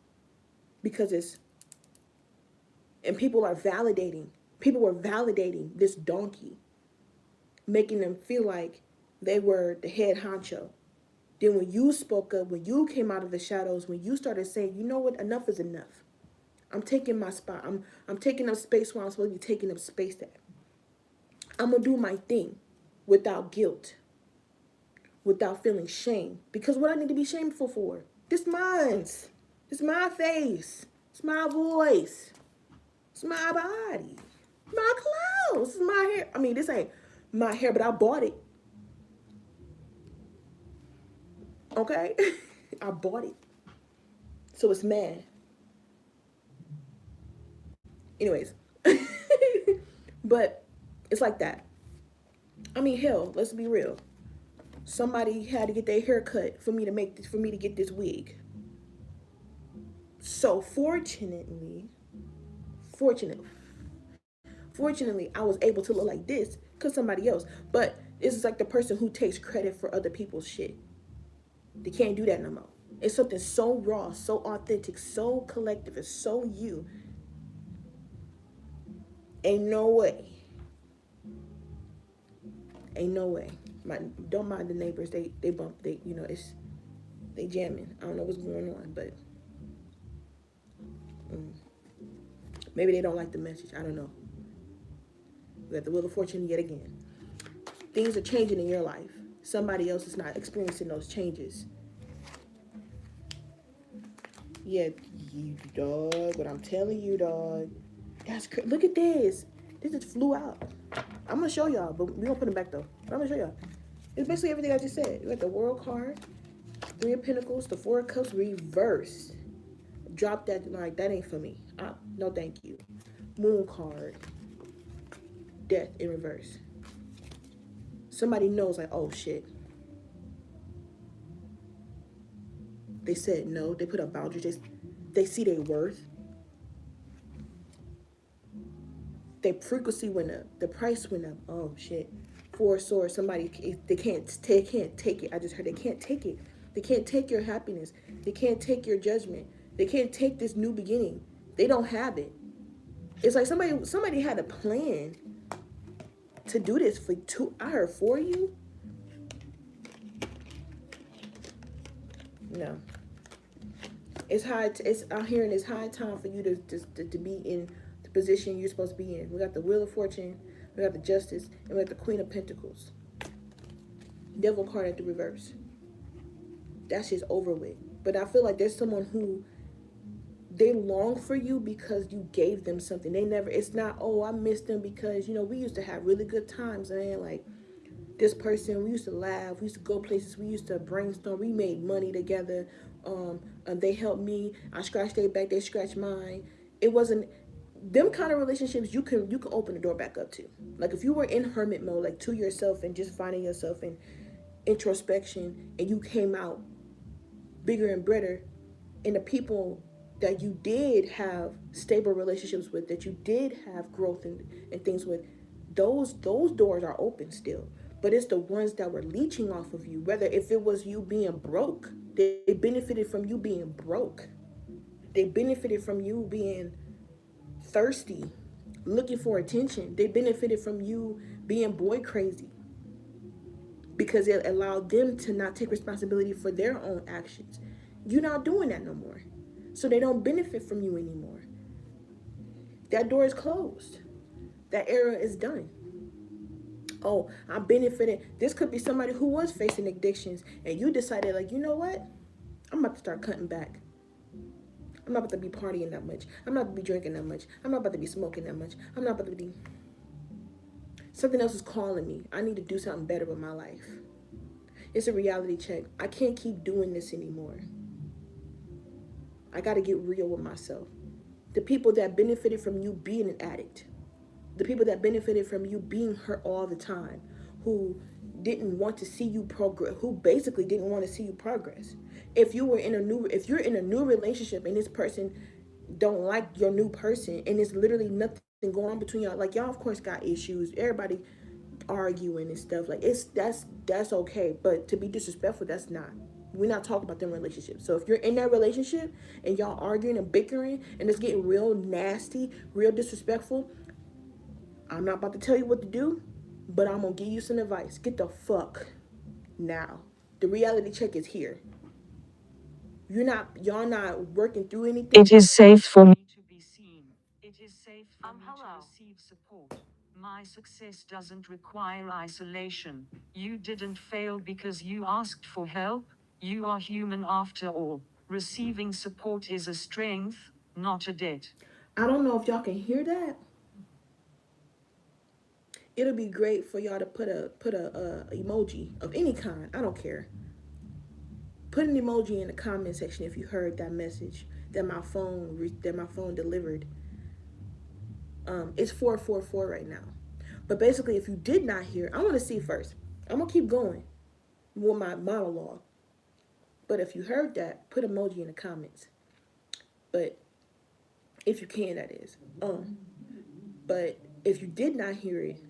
Because And people were validating this donkey, making them feel like they were the head honcho. Then when you spoke up, when you came out of the shadows, when you started saying, you know what, enough is enough. I'm taking my spot. I'm taking up space where I'm supposed to be taking up space at. I'm gonna do my thing without guilt, without feeling shame. Because what I need to be shameful for? This mine's. It's my face. It's my voice. It's my body. My clothes. It's my hair. I mean, this ain't my hair, but I bought it. Okay? I bought it. So it's mad. Anyways. But it's like that. I mean, hell, let's be real. Somebody had to get their hair cut for me to get this wig. So fortunately, I was able to look like this because somebody else. But this is like the person who takes credit for other people's shit. They can't do that no more. It's something so raw, so authentic, so collective, it's so you. Ain't no way. Ain't no way. Don't mind the neighbors. They bump. They jamming. I don't know what's going on, but maybe they don't like the message. I don't know. We got the wheel of fortune yet again. Things are changing in your life. Somebody else is not experiencing those changes. Yeah, you dog. What I'm telling you, dog. That's crazy. Look at this. This just flew out. I'm gonna show y'all, but we gonna put it back though. I'm gonna show y'all. It's basically everything I just said. You got the World card, Three of Pentacles, the Four of Cups reversed. Drop that. Like, that ain't for me. No, thank you. Moon card, Death in reverse. Somebody knows, like, oh shit. They said no. They put up boundaries. They see their worth. Their frequency went up. The price went up. Oh shit. Four of Swords. Somebody, they can't take it. I just heard they can't take it. They can't take your happiness. They can't take your judgment. They can't take this new beginning. They don't have it. It's like somebody had a plan to do this for you. No. It's out here, and it's high time for you to be in the position you're supposed to be in. We got the Wheel of Fortune, we got the Justice, and we got the Queen of Pentacles. Devil card at the reverse. That's just over with. But I feel like there's someone who they long for you because you gave them something. It's not, oh, I miss them because, we used to have really good times, man. Like, this person, we used to laugh, we used to go places, we used to brainstorm, we made money together. They helped me, I scratched their back, they scratched mine. It wasn't them kind of relationships you can open the door back up to. Like, if you were in hermit mode, like to yourself and just finding yourself in introspection, and you came out bigger and better, and the people that you did have stable relationships with, that you did have growth and things with, those doors are open still. But it's the ones that were leeching off of you, whether if it was you being broke, they benefited from you being broke. They benefited from you being thirsty, looking for attention. They benefited from you being boy crazy, because it allowed them to not take responsibility for their own actions. You're not doing that no more. So they don't benefit from you anymore. That door is closed. That era is done. Oh, I'm benefiting. This could be somebody who was facing addictions, and you decided, like, you know what? I'm about to start cutting back. I'm not about to be partying that much. I'm not about to be drinking that much. I'm not about to be smoking that much. I'm not about to be... Something else is calling me. I need to do something better with my life. It's a reality check. I can't keep doing this anymore. I got to get real with myself. The people that benefited from you being an addict, the people that benefited from you being hurt all the time, who didn't want to see you progress, who basically didn't want to see you progress. If you're in a new relationship and this person don't like your new person, and it's literally nothing going on between y'all, like, y'all of course got issues, everybody arguing and stuff, like, that's okay, but to be disrespectful, that's not. We're not talking about them relationships. So if you're in that relationship and y'all arguing and bickering and it's getting real nasty, real disrespectful, I'm not about to tell you what to do, but I'm gonna give you some advice. Get the fuck now. The reality check is here. Y'all not working through anything. It is safe for me to be seen. It is safe for me to receive support. My success doesn't require isolation. You didn't fail because you asked for help. You are human after all. Receiving support is a strength, not a debt. I don't know if y'all can hear that. It'll be great for y'all to put a emoji of any kind. I don't care. Put an emoji in the comment section if you heard that message that my phone delivered. It's 444 right now. But basically, if you did not hear, I want to see first. I'm gonna keep going with my monologue. But if you heard that, put emoji in the comments. But if you can, that is. But if you did not hear it,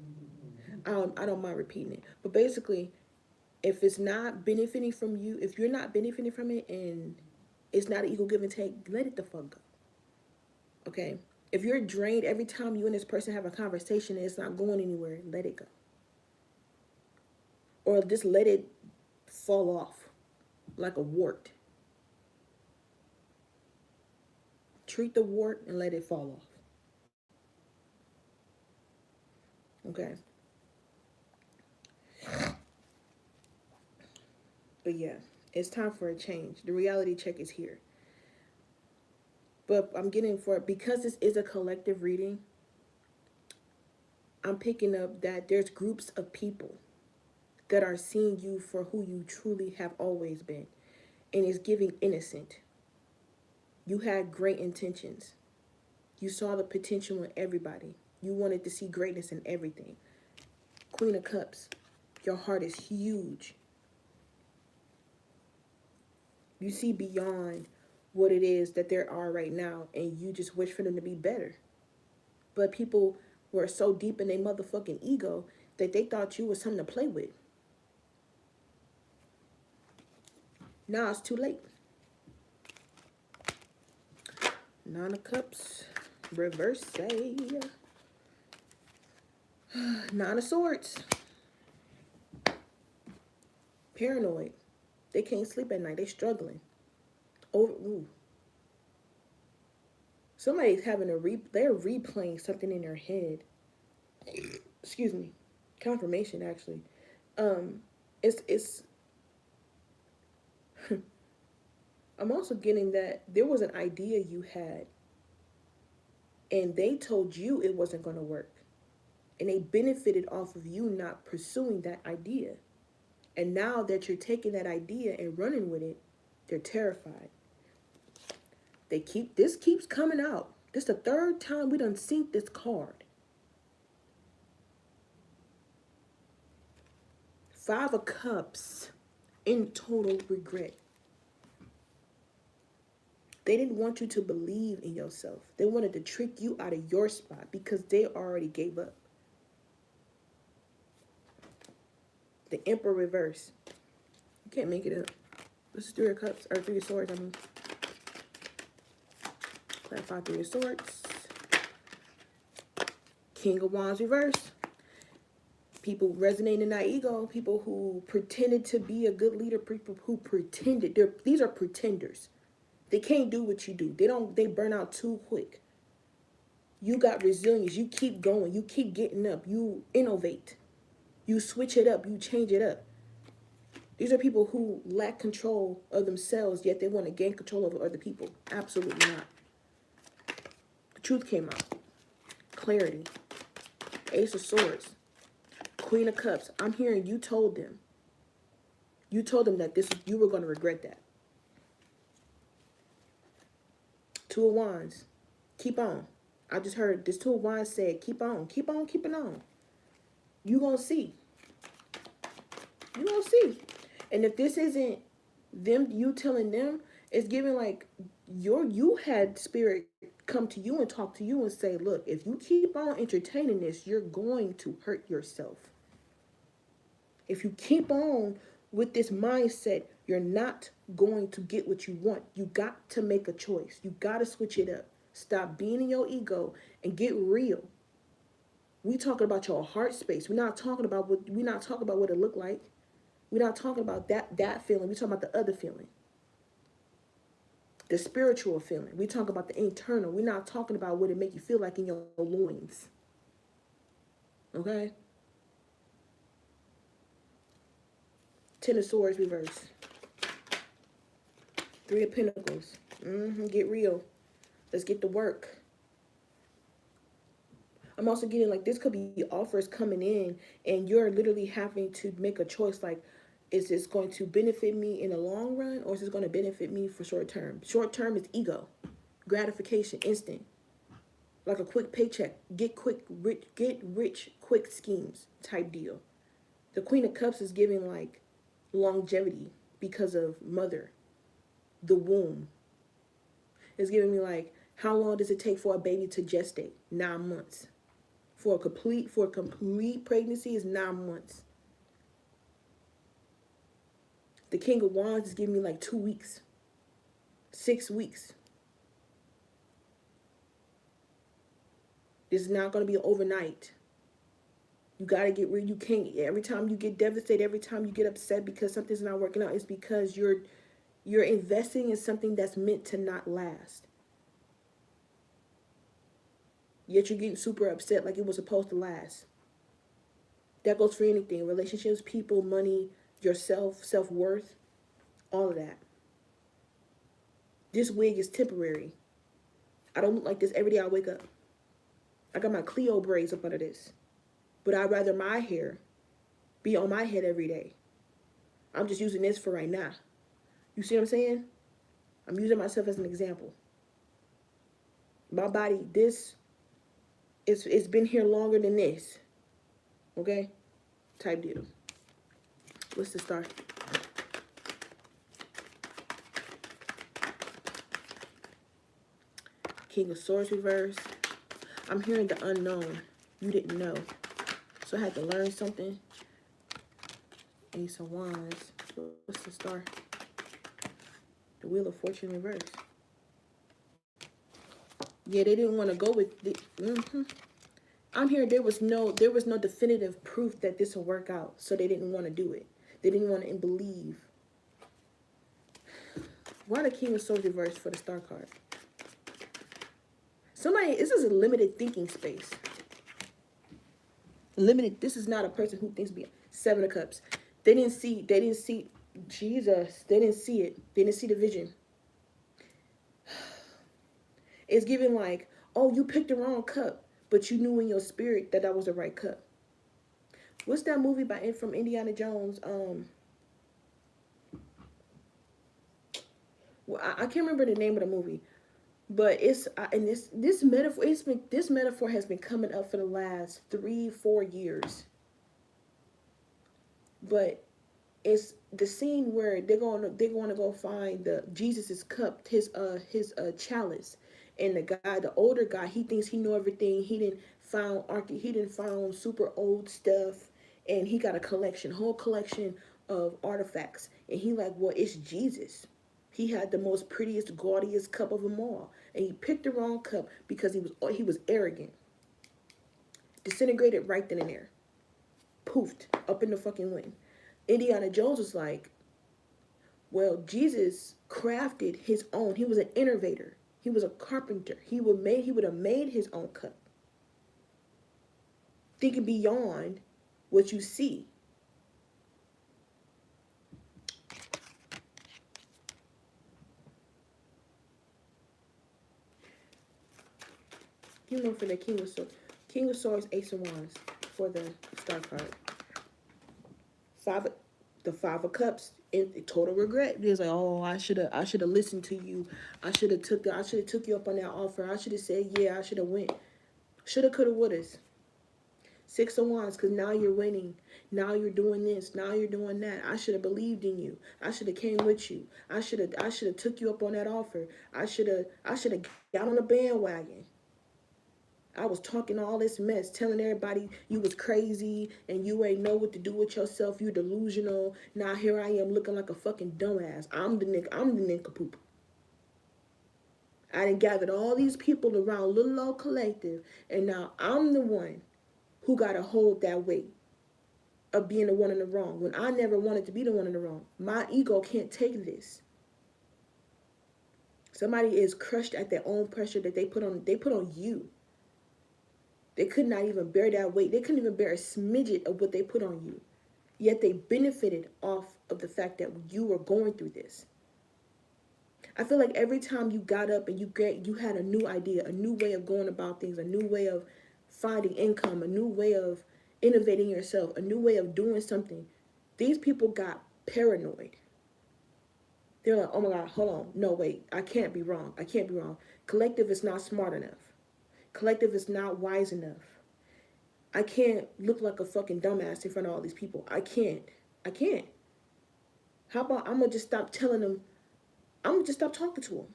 I don't mind repeating it. But basically, if it's not benefiting from you, if you're not benefiting from it and it's not an equal give and take, let it the fuck go. Okay? If you're drained every time you and this person have a conversation and it's not going anywhere, let it go. Or just let it fall off like a wart. Treat the wart and let it fall off. Okay? But yeah, it's time for a change. The reality check is here. But I'm getting for it because this is a collective reading. I'm picking up that there's groups of people that are seeing you for who you truly have always been, and is giving innocent. You had great intentions. You saw the potential in everybody. You wanted to see greatness in everything. Queen of Cups, your heart is huge. You see beyond what it is that there are right now, and you just wish for them to be better. But people were so deep in their motherfucking ego that they thought you was something to play with. Now it's too late. Nine of Cups, reverse say. Nine of Swords. Paranoid. They can't sleep at night. They struggling. Ooh. Somebody's having they're replaying something in their head. Excuse me. Confirmation actually. It's I'm also getting that there was an idea you had and they told you it wasn't going to work. And they benefited off of you not pursuing that idea. And now that you're taking that idea and running with it, they're terrified. This keeps coming out. This is the third time we done seen this card. Five of Cups in total regret. They didn't want you to believe in yourself. They wanted to trick you out of your spot because they already gave up. The Emperor reverse. You can't make it up. This is Three of Cups, or Three of Swords, I mean. Clarify Three of Swords. King of Wands reverse. People resonating in that ego. People who pretended to be a good leader. People who pretended. These are pretenders. They can't do what you do. They burn out too quick. You got resilience. You keep going. You keep getting up. You innovate. You switch it up. You change it up. These are people who lack control of themselves, yet they want to gain control over other people. Absolutely not. The truth came out. Clarity. Ace of Swords. Queen of Cups. I'm hearing you told them. You told them that you were going to regret that. Two of Wands. Keep on. I just heard this Two of Wands said, keep on. Keep on keeping on. You going to see. You going to see. And if this isn't you telling them, it's giving like you had spirit come to you and talk to you and say, look, if you keep on entertaining this, you're going to hurt yourself. If you keep on with this mindset, you're not going to get what you want. You got to make a choice. You got to switch it up. Stop being in your ego and get real. We talking about your heart space. We're not talking about what it looked like. We're not talking about that feeling. We're talking about the other feeling. The spiritual feeling. We talk about the internal. We're not talking about what it make you feel like in your loins. Okay? Ten of Swords reverse. Three of Pentacles. Get real. Let's get to work. I'm also getting like this could be offers coming in and you're literally having to make a choice like, is this going to benefit me in the long run or is this going to benefit me for short term? Short term is ego, gratification, instant, like a quick paycheck, get rich quick schemes type deal. The Queen of Cups is giving like longevity because of mother, the womb. It's giving me like, how long does it take for a baby to gestate? 9 months. For a complete pregnancy is 9 months. The King of Wands is giving me like 2 weeks, 6 weeks. This is not going to be overnight. You got to get rid. You can't. Every time you get devastated, every time you get upset because something's not working out, it's because you're investing in something that's meant to not last. Yet you're getting super upset like it was supposed to last. That goes for anything. Relationships, people, money, yourself, self-worth, all of that. This wig is temporary. I don't look like this every day I wake up. I got my Cleo braids up under this. But I'd rather my hair be on my head every day. I'm just using this for right now. You see what I'm saying? I'm using myself as an example. My body, it's been here longer than this. Okay? Type deal. What's the star? King of Swords reverse. I'm hearing the unknown. You didn't know. So I had to learn something. Ace of Wands. What's the star? The Wheel of Fortune reverse. Yeah, they didn't want to go with the I'm hearing there was no definitive proof that this will work out, so they didn't want to do it. They didn't want to believe. Why the King of Swords reverse for the star card? This is a limited thinking space. Limited. This is not a person who thinks beyond. Seven of Cups. They didn't see Jesus. They didn't see it. They didn't see the vision. It's giving like, oh, you picked the wrong cup, but you knew in your spirit that was the right cup. What's that movie from Indiana Jones? Well, I can't remember the name of the movie, but it's and this metaphor has been coming up for the last 3-4 years. But it's the scene where they're going to go find the Jesus's cup, his chalice, and the older guy, he thinks he know everything. He didn't found super old stuff, and he got a whole collection of artifacts, and he like, well, it's Jesus. He had the most prettiest, gaudiest cup of them all, and he picked the wrong cup because he was arrogant. Disintegrated right then and there. Poofed up in the fucking wind. Indiana Jones was like, well, Jesus crafted his own. He was an innovator. He was a carpenter. He would have made his own cup. Thinking beyond what you see. You know, for the King of Swords. King of Swords, Ace of Wands for the star card. The Five of Cups, total regret. It's like, oh, I should have listened to you. I should have took you up on that offer. I should have said, yeah, I should have went. Shoulda, coulda, wouldas. Six of Wands, because now you're winning. Now you're doing this. Now you're doing that. I should have believed in you. I should have came with you. I should have took you up on that offer. I should have got on the bandwagon. I was talking all this mess, telling everybody you was crazy and you ain't know what to do with yourself. You delusional. Now here I am looking like a fucking dumbass. I'm the nincompoop. I done gathered all these people around little old collective, and now I'm the one who got to hold that weight of being the one in the wrong when I never wanted to be the one in the wrong. My ego can't take this. Somebody is crushed at their own pressure that they put on you. They could not even bear that weight. They couldn't even bear a smidget of what they put on you. Yet they benefited off of the fact that you were going through this. I feel like every time you got up and you had a new idea, a new way of going about things, a new way of finding income, a new way of innovating yourself, a new way of doing something, these people got paranoid. They're like, oh my God, hold on. No, wait, I can't be wrong. I can't be wrong. Collective is not smart enough. Collective is not wise enough. I can't look like a fucking dumbass in front of all these people. I can't. How about I'm going to just stop telling them, I'm going to just stop talking to them.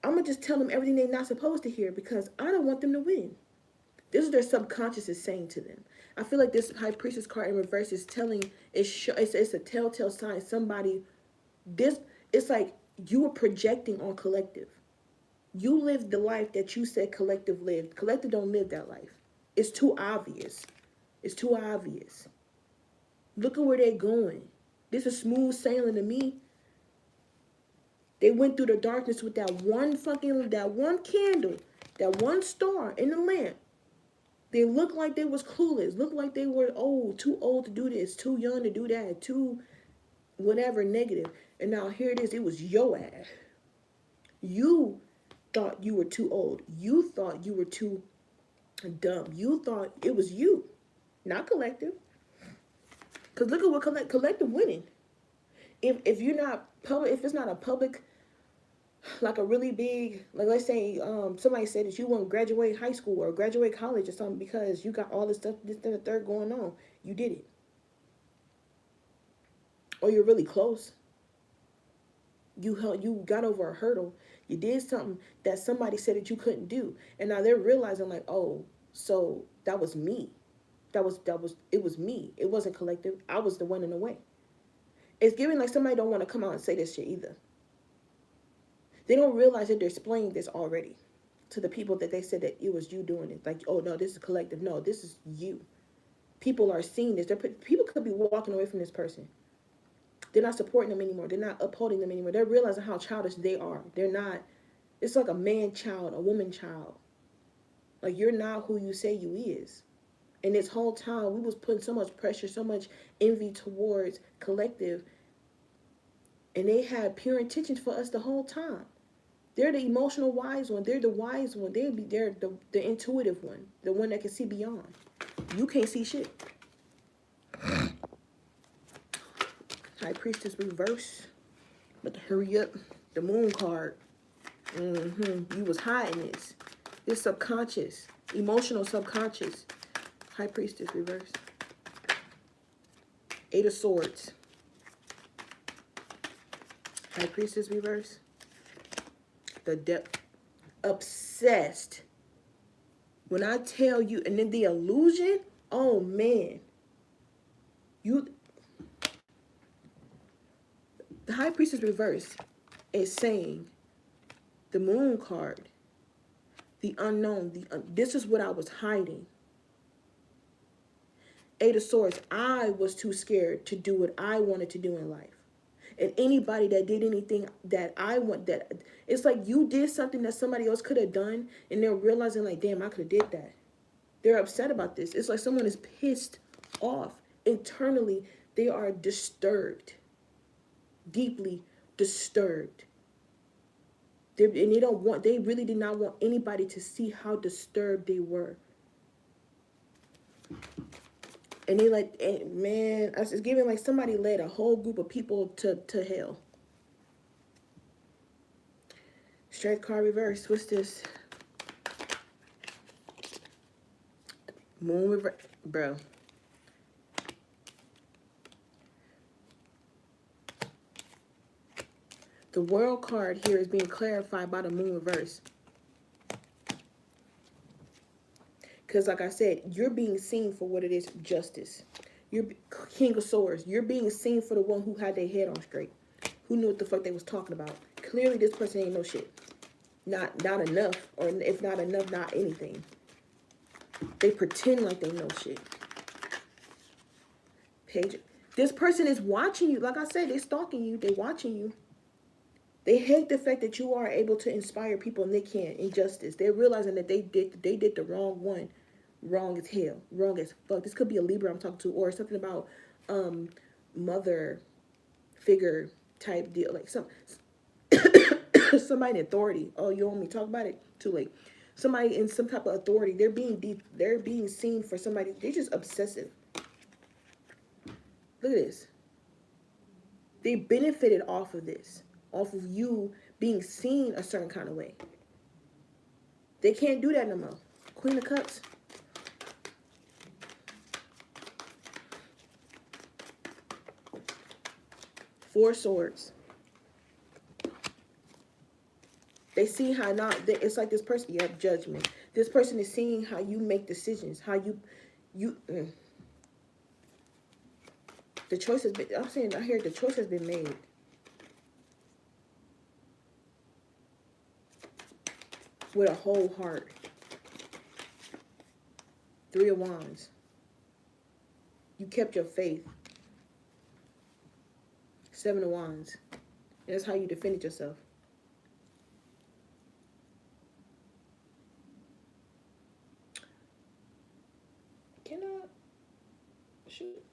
I'm going to just tell them everything they're not supposed to hear because I don't want them to win. This is their subconscious is saying to them. I feel like this High Priestess card in reverse is telling, it's a telltale sign. It's like you were projecting on collective. You lived the life that you said collective lived. Collective don't live that life. It's too obvious. Look at where they're going. This is smooth sailing to me. They went through the darkness with that one candle, that one star in the lamp. They looked like they was clueless, looked like they were too old to do this, too young to do that, too whatever negative. And now here it is, it was your ass. You thought you were too old. You thought you were too dumb. You thought it was you, not collective. Because look at what collective winning. If you're not public, if it's not a public, like a really big, like let's say somebody said that you won't graduate high school or graduate college or something because you got all this stuff, this and the third going on. You did it. Or you're really close. You got over a hurdle. You did something that somebody said that you couldn't do. And now they're realizing like, oh, so that was me. It was me. It wasn't collective. I was the one in the way. It's giving like somebody don't want to come out and say this shit either. They don't realize that they're explaining this already to the people that they said that it was you doing it. Like, oh no, this is collective. No, this is you. People are seeing this. People could be walking away from this person. They're not supporting them anymore. They're not upholding them anymore. They're realizing how childish they are. They're not, it's like a man child, a woman child. Like you're not who you say you is. And this whole time we was putting so much pressure, so much envy towards collective. And they had pure intentions for us the whole time. They're the emotional wise one. They're the wise one. They're the intuitive one. The one that can see beyond. You can't see shit. High Priestess reverse. But hurry up. The moon card. You was hiding this. It's subconscious. Emotional subconscious. High Priestess reverse. Eight of Swords. High Priestess reverse. The depth. Obsessed. When I tell you, and then the illusion, oh man. The High Priestess reverse is saying, the moon card, the unknown, this is what I was hiding. Eight of Swords, I was too scared to do what I wanted to do in life. And anybody that did anything that I want, that it's like you did something that somebody else could have done, and they're realizing like, damn, I could have did that. They're upset about this. It's like someone is pissed off. Internally, they are disturbed. Deeply disturbed. They really did not want anybody to see how disturbed they were. And they like, man, it's giving like somebody led a whole group of people to hell. Strength card reverse. What's this? Moon reverse. Bro. The world card here is being clarified by the moon reverse. Because, like I said, you're being seen for what it is, justice. You're King of Swords. You're being seen for the one who had their head on straight, who knew what the fuck they was talking about. Clearly, this person ain't no shit. Not enough, or if not enough, not anything. They pretend like they know shit. Page. This person is watching you. Like I said, they stalking you. They watching you. They hate the fact that you are able to inspire people and they can't. Injustice. They're realizing that they did the wrong one. Wrong as hell. Wrong as fuck. This could be a Libra I'm talking to, or something about mother figure type deal. Like somebody in authority. Oh, you want me to talk about it? Too late. Somebody in some type of authority. They're being deep. They're being seen for somebody. They're just obsessive. Look at this. They benefited off of this, off of you being seen a certain kind of way. They can't do that no more. Queen of Cups. Four Swords. They see how it's like this person, you have judgment. This person is seeing how you make decisions, how the choice has been, I hear the choice has been made. With a whole heart. Three of Wands. You kept your faith. Seven of Wands. That's how you defended yourself. Can I? Shoot.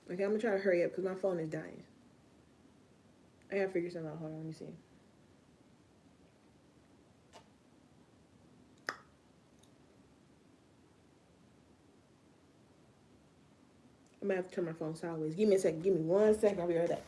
Okay, I'm gonna try to hurry up because my phone is dying. I gotta figure something out. Hold on, let me see. I'm gonna have to turn my phone sideways. Give me a second. Give me 1 second. I'll be right back.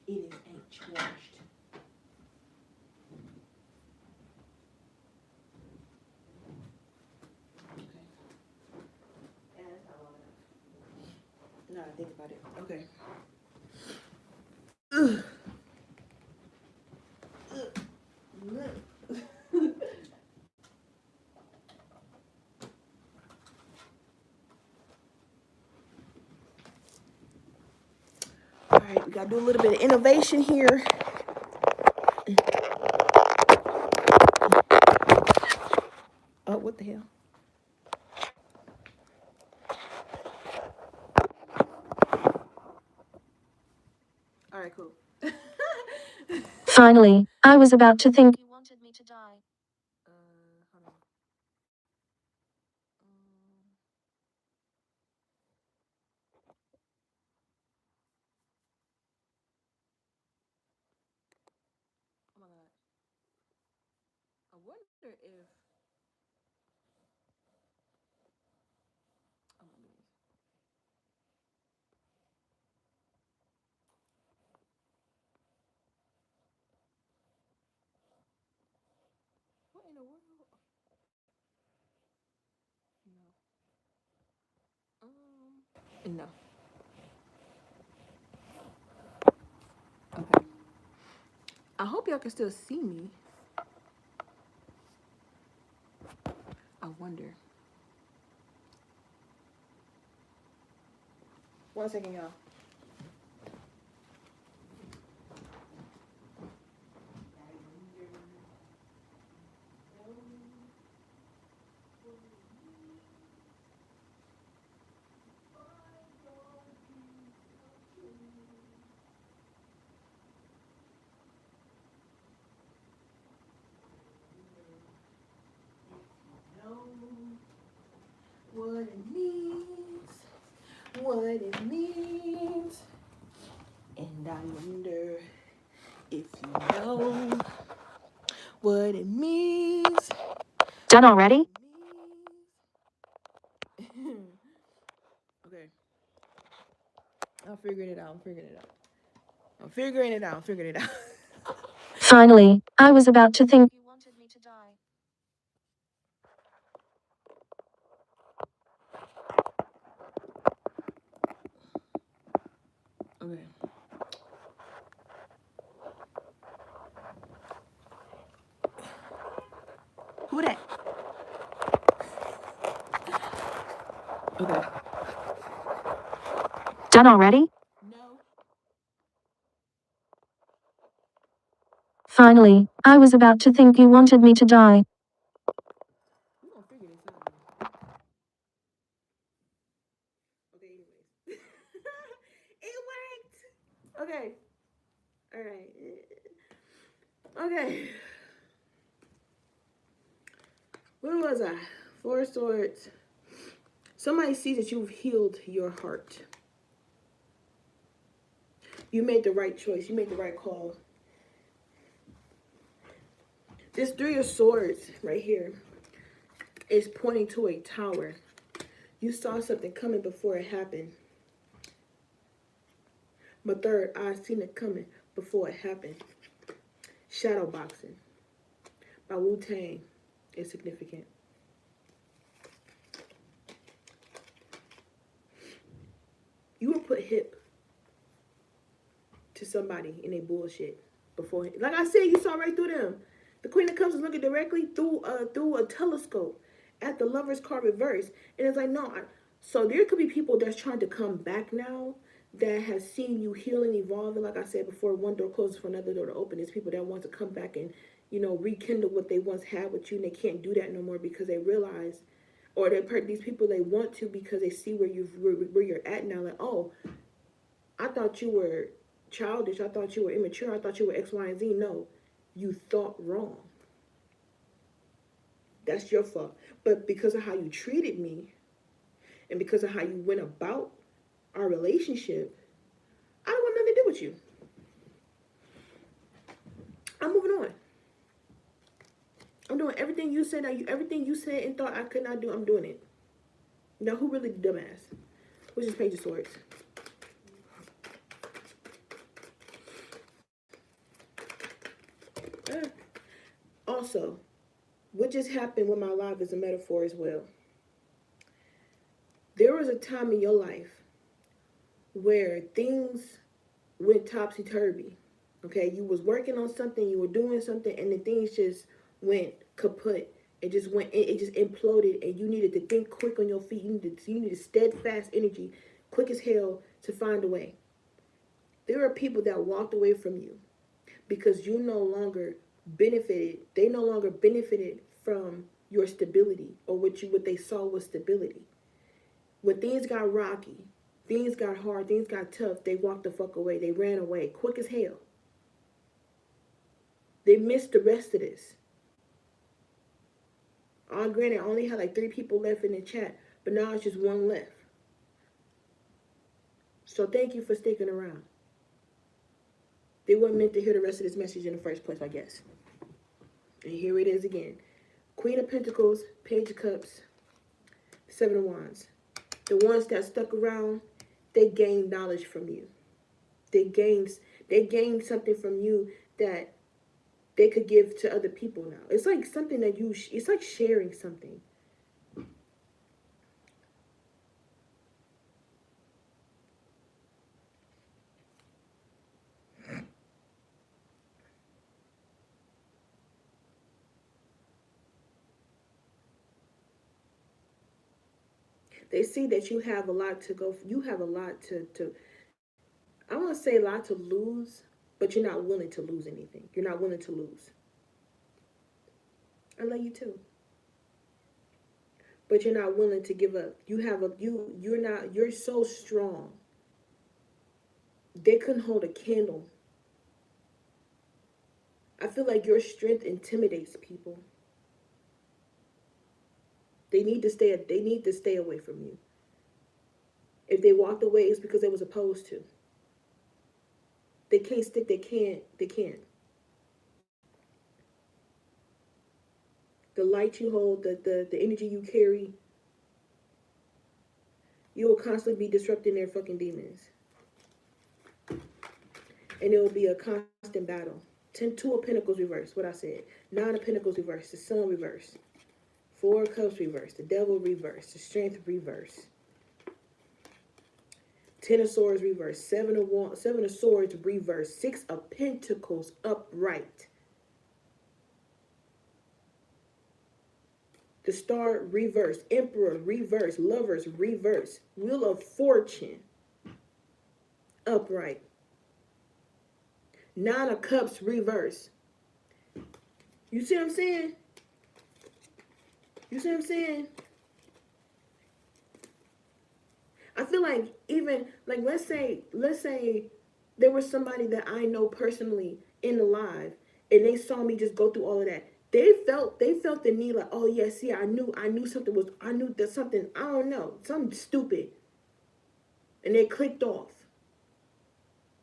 It ain't charged. Okay. And that's not long enough. Now I think about it. Okay. Ugh. All right, we gotta do a little bit of innovation here. Oh, what the hell? All right, cool. Finally, I was about to think you wanted me to die. Hold on. Oh my god. I wonder if. Oh my goodness. What in the world? No. No. Okay. I hope y'all can still see me. I wonder. 1 second, y'all. What it means, what it means, and I wonder if you know what it means. Done already? Okay. I'm figuring it out. I'm figuring it out. I'm figuring it out. Finally, I was about to think you wanted me to die. Okay. Who that? Okay. Done already? No. Finally, I was about to think you wanted me to die. We're gonna figure this out. Okay, anyways. It worked! Okay. Alright. Okay. Where was I? Four Swords. Somebody sees that you've healed your heart. You made the right choice. You made the right call. This Three of Swords right here is pointing to a tower. You saw something coming before it happened. My third eye seen it coming before it happened. Shadow boxing by Wu-Tang is significant. You will put hip to somebody in a bullshit before. Like I said, you saw right through them. The Queen of Cups is looking directly through a telescope at the Lover's card reverse, and it's like no. So there could be people that's trying to come back now that has seen you heal and evolve. And like I said before, one door closes for another door to open. There's people that want to come back and rekindle what they once had with you, and they can't do that no more because they realize, or these people they want to because they see where you're at now. Like, oh, I thought you were childish. I thought you were immature. I thought you were X, Y, and Z. No, you thought wrong. That's your fault. But because of how you treated me and because of how you went about our relationship, I don't want nothing to do with you. I'm moving on. I'm doing everything you said. Everything you said and thought I could not do. I'm doing it. Now, who really the dumbass? Which is Page of Swords. Also, what just happened with my life is a metaphor as well. There was a time in your life where things went topsy-turvy. Okay, you was working on something, you were doing something, and the things just went kaput. It just imploded, and you needed to think quick on your feet. You needed steadfast energy, quick as hell, to find a way. There are people that walked away from you because you no longer benefited. They no longer benefited from your stability or what they saw was stability. When things got rocky, things got hard, things got tough, they walked the fuck away. They ran away quick as hell. They missed the rest of this. Granted, I only had like 3 people left in the chat, but now it's just 1 left. So thank you for sticking around. They weren't meant to hear the rest of this message in the first place, I guess. And here it is again. Queen of Pentacles, Page of Cups, 7 of Wands. The ones that stuck around, they gained knowledge from you. They gained something from you that they could give to other people now. It's like something that it's like sharing something. They see that you have a lot to go. You have a lot to I want to say a lot to lose, but you're not willing to lose anything. You're not willing to lose. I love you too. But you're not willing to give up. You're so strong. They couldn't hold a candle. I feel like your strength intimidates people. They need to stay away from you. If they walked away, it's because they was opposed to. They can't stick, they can't. The light you hold, the energy you carry, you will constantly be disrupting their fucking demons. And it will be a constant battle. Two of Pentacles reversed, what I said. Nine of Pentacles reversed, the Sun reversed. Four of Cups reversed, the Devil reversed, the Strength reversed. Ten of Swords reversed, Seven of Swords reversed, Six of Pentacles upright. The Star reversed, Emperor reversed, Lovers reversed, Wheel of Fortune upright. Nine of Cups reversed. You see what I'm saying? You see what I'm saying? I feel like even like let's say there was somebody that I know personally in the live and they saw me just go through all of that. They felt the need like, oh yeah, see, I knew something was, I knew that something, I don't know, something stupid. And they clicked off.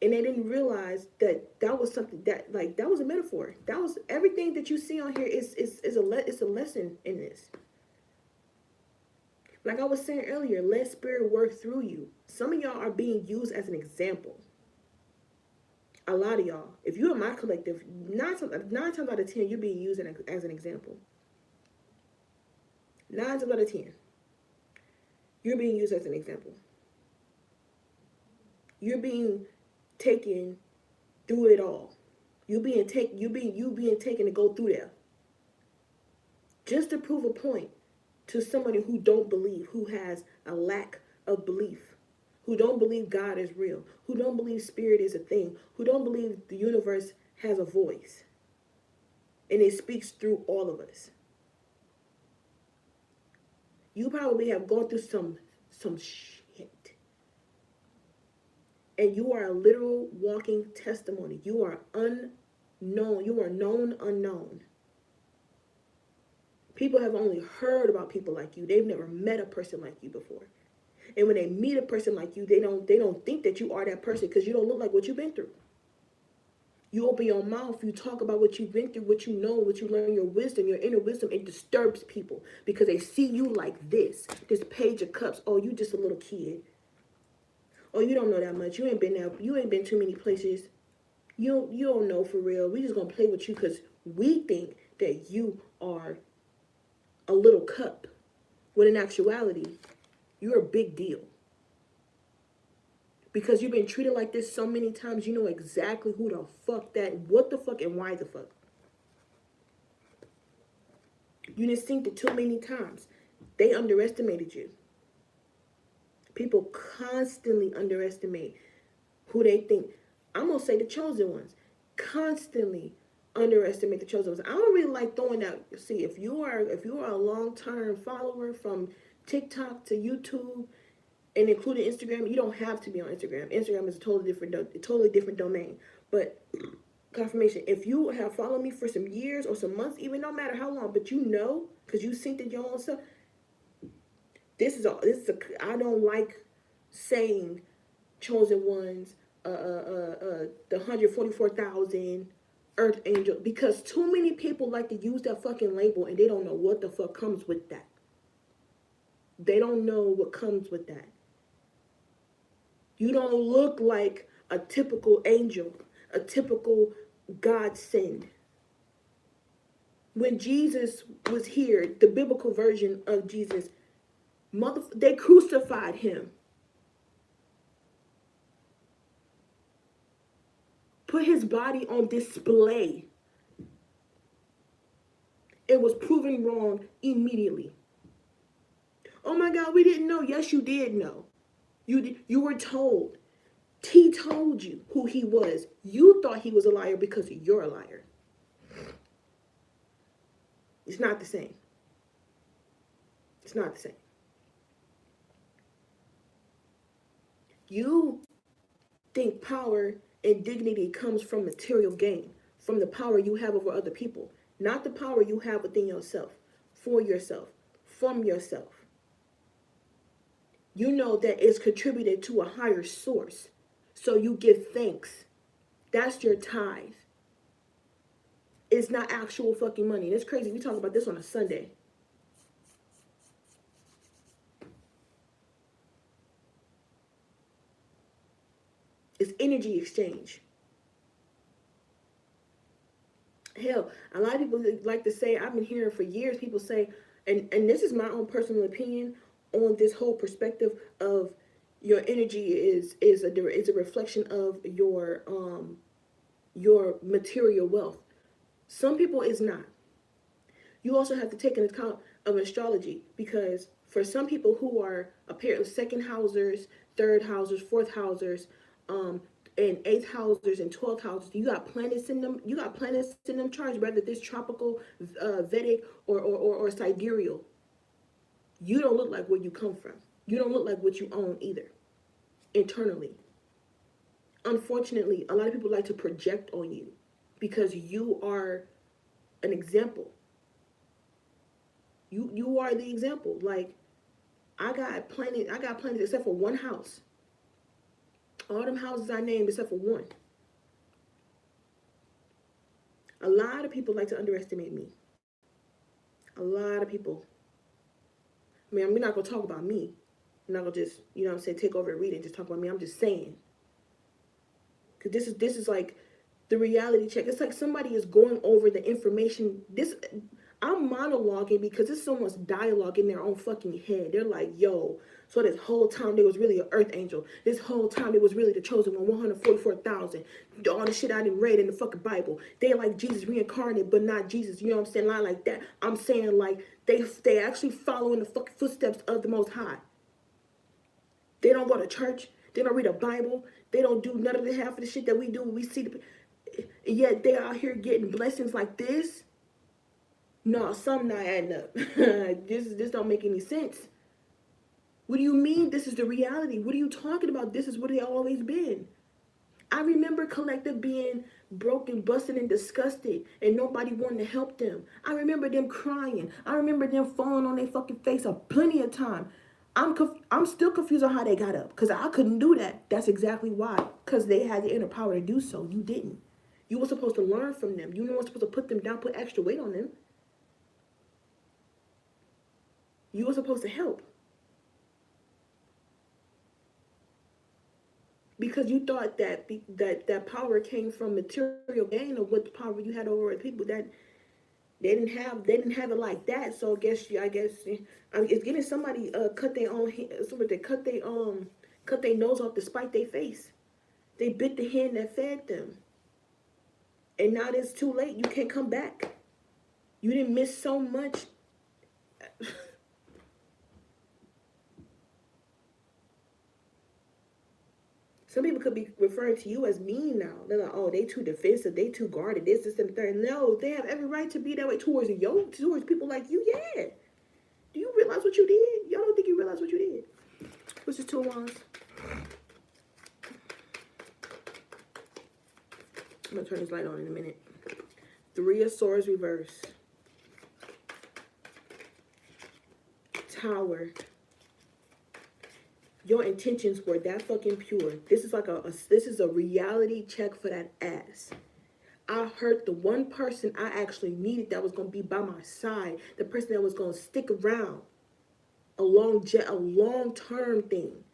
And they didn't realize that that was something that that was a metaphor. That was everything that you see on here is a lesson in this. Like I was saying earlier, let spirit work through you. Some of y'all are being used as an example. A lot of y'all. If you're in my collective, nine times out of 10, you're being used as an example. 9 times out of 10, you're being used as an example. You're being taken through it all. You being taken to go through there. Just to prove a point to somebody who don't believe, who has a lack of belief, who don't believe God is real, who don't believe spirit is a thing, who don't believe the universe has a voice. And it speaks through all of us. You probably have gone through some shit. And you are a literal walking testimony. You are unknown. You are known unknown. People have only heard about people like you. They've never met a person like you before. And when they meet a person like you, they don't think that you are that person because you don't look like what you've been through. You open your mouth, you talk about what you've been through, what you know, what you learn, your wisdom, your inner wisdom. It disturbs people because they see you like this Page of Cups. Oh, you just a little kid. Oh, you don't know that much. You ain't been there. You ain't been too many places. You don't know for real. We just gonna play with you because we think that you are a little cup. When in actuality, you're a big deal. Because you've been treated like this so many times, you know exactly who the fuck what the fuck and why the fuck. You didn't seen it too many times. They underestimated you. People constantly underestimate who they think. I'm gonna say the chosen ones. Constantly underestimate the chosen ones. I don't really like throwing out. See, if you are a long-term follower from TikTok to YouTube and including Instagram, you don't have to be on Instagram. Instagram is a totally different domain. But confirmation, if you have followed me for some years or some months, even no matter how long, but you know, because you synced it your own stuff, I don't like saying chosen ones, the 144,000 earth angel, because too many people like to use that fucking label and they don't know what the fuck comes with that. They don't know what comes with that. You don't look like a typical angel, a typical godsend. When Jesus was here, the biblical version of Jesus, they crucified him. Put his body on display. It was proven wrong immediately. Oh my God, we didn't know. Yes, you did know. You were told. He told you who he was. You thought he was a liar because you're a liar. It's not the same. It's not the same. You think power and dignity comes from material gain, from the power you have over other people, not the power you have within yourself, for yourself, from yourself. You know that it's contributed to a higher source, so you give thanks. That's your tithe. It's not actual fucking money. And it's crazy. We talk about this on a Sunday. It's energy exchange. Hell, a lot of people like to say, I've been hearing for years, people say, and this is my own personal opinion on this whole perspective of your energy is a reflection of your material wealth. Some people is not. You also have to take into account of astrology, because for some people who are apparently second housers, third housers, fourth housers, and eighth housers and 12th houses, you got planets in them. You got planets in them charts, whether this tropical, Vedic, or sidereal. You don't look like where you come from. You don't look like what you own either, internally. Unfortunately, a lot of people like to project on you because you are an example. You are the example. Like, I got planets except for one house. All them houses I named except for one. A lot of people like to underestimate me. A lot of people. I mean, we're not gonna talk about me. I'm not gonna just, you know what I'm saying, take over and read it and just talk about me. I'm just saying. Cause this is like the reality check. It's like somebody is going over the information. I'm monologuing because it's someone's dialogue in their own fucking head. They're like, yo, so this whole time there was really an earth angel. This whole time it was really the chosen one, 144,000. All the shit I didn't read in the fucking Bible. They like Jesus reincarnated, but not Jesus. You know what I'm saying? Line like that. I'm saying like they actually follow in the fucking footsteps of the Most High. They don't go to church. They don't read a Bible. They don't do none of the half of the shit that we do. We see yet they out here getting blessings like this. No, something not adding up. This don't make any sense. What do you mean this is the reality? What are you talking about? This is what it always been. I remember Collective being broken, busted, and disgusted, and nobody wanted to help them. I remember them crying. I remember them falling on their fucking face plenty of time. I'm still confused on how they got up, because I couldn't do that. That's exactly why. Because they had the inner power to do so. You didn't. You were supposed to learn from them. You weren't supposed to put them down, put extra weight on them. You were supposed to help. Because you thought that power came from material gain, or what power you had over people that they didn't have it like that. So I guess it's getting somebody cut their nose off to spite their face. They bit the hand that fed them, and now it's too late. You can't come back. You didn't miss so much. Some people could be referring to you as mean now. They're like, oh, they too defensive, they too guarded, this, and the third. No, they have every right to be that way towards people like you, yeah. Do you realize what you did? Y'all don't think you realize what you did. What's this 2 of Wands? I'm gonna turn this light on in a minute. 3 of Swords reverse. Tower. Your intentions were that fucking pure. This is like this is a reality check for that ass. I hurt the one person I actually needed that was gonna be by my side, the person that was gonna stick around, a long term thing.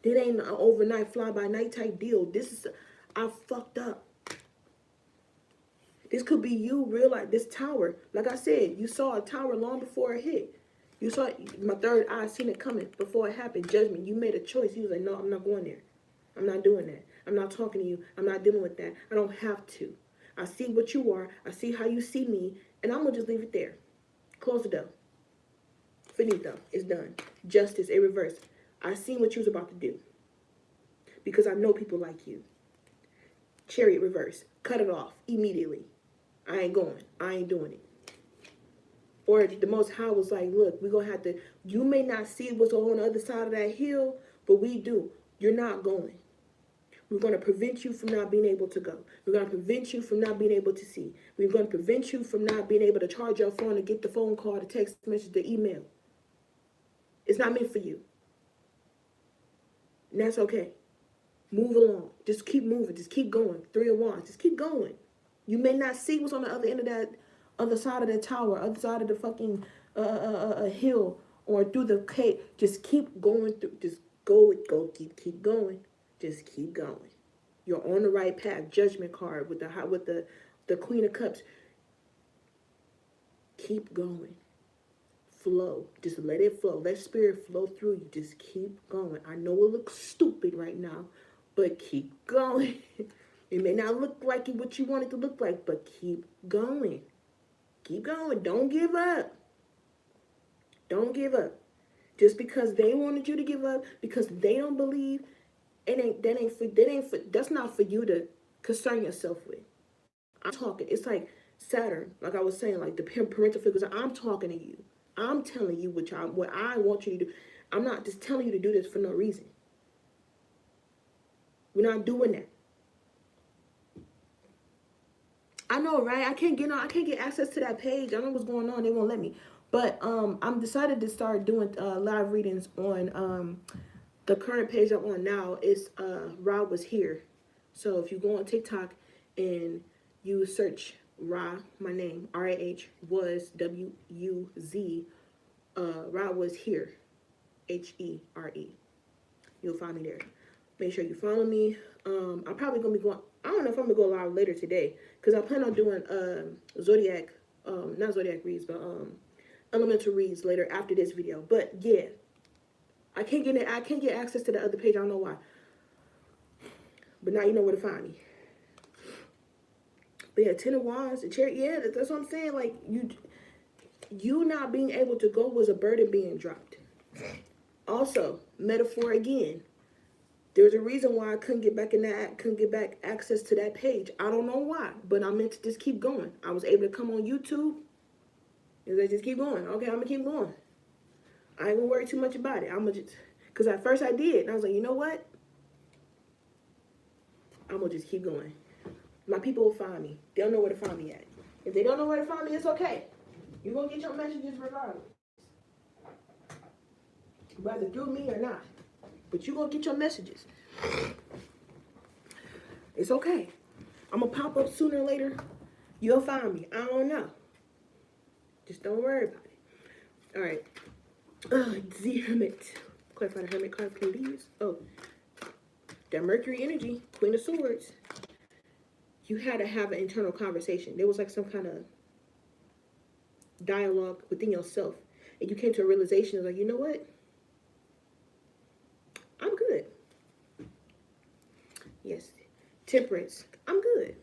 This ain't an overnight fly by night type deal. I fucked up. This could be you, this tower. Like I said, you saw a tower long before it hit. You saw it, my third eye seen it coming before it happened. Judgment. You made a choice. You was like, no, I'm not going there. I'm not doing that. I'm not talking to you. I'm not dealing with that. I don't have to. I see what you are. I see how you see me. And I'm going to just leave it there. Close the door. Finito. It's done. Justice in reverse. I seen what you was about to do. Because I know people like you. Chariot reverse. Cut it off immediately. I ain't going. I ain't doing it. Or the Most High was like, look, we're going to have to, you may not see what's on the other side of that hill, but we do. You're not going. We're going to prevent you from not being able to go. We're going to prevent you from not being able to see. We're going to prevent you from not being able to charge your phone to get the phone call, the text message, the email. It's not meant for you. And that's okay. Move along. Just keep moving. Just keep going. 3 of Wands. Just keep going. You may not see what's on the other end of that, other side of the tower, other side of the fucking hill, or through the cave. Just keep going through. Just keep going. Just keep going. You're on the right path. Judgment card with the Queen of Cups. Keep going. Flow. Just let it flow. Let spirit flow through you. Just keep going. I know it looks stupid right now, but keep going. It may not look like what you want it to look like, but keep going. Keep going. Don't give up. Don't give up. Just because they wanted you to give up, because they don't believe, that's not for you to concern yourself with. I'm talking. It's like Saturn, like I was saying, like the parental figures. I'm talking to you. I'm telling you what I want you to do. I'm not just telling you to do this for no reason. We're not doing that. I know, right? I can't get access to that page. I don't know what's going on. They won't let me. But I'm decided to start doing live readings on the current page I'm on now. Is Ra Was Here. So if you go on TikTok and you search Ra, my name, RAH was WUZ, Ra Was Here, HERE. You'll find me there. Make sure you follow me. I'm probably gonna be going. I don't know if I'm gonna go live later today because I plan on doing zodiac, not zodiac reads, but elemental reads later after this video. But yeah, I can't get access to the other page. I don't know why. But now you know where to find me. But yeah, 10 of Wands, the Chariot. Yeah, that's what I'm saying. Like you not being able to go was a burden being dropped. Also, metaphor again. There's a reason why I couldn't get back access to that page. I don't know why, but I meant to just keep going. I was able to come on YouTube. And I just keep going. Okay, I'm gonna keep going. I ain't gonna worry too much about it. I'm gonna just, cause at first I did, and I was like, you know what? I'm gonna just keep going. My people will find me. They'll know where to find me at. If they don't know where to find me, it's okay. You're gonna get your messages regardless, whether through me or not. But you're gonna get your messages. It's okay. I'm gonna pop up sooner or later. You'll find me. I don't know. Just don't worry about it. All right. The Hermit. Clarify the Hermit card, please. Oh, that Mercury energy, Queen of Swords. You had to have an internal conversation. There was like some kind of dialogue within yourself. And you came to a realization of like, you know what? I'm good. Yes. Temperance. I'm good.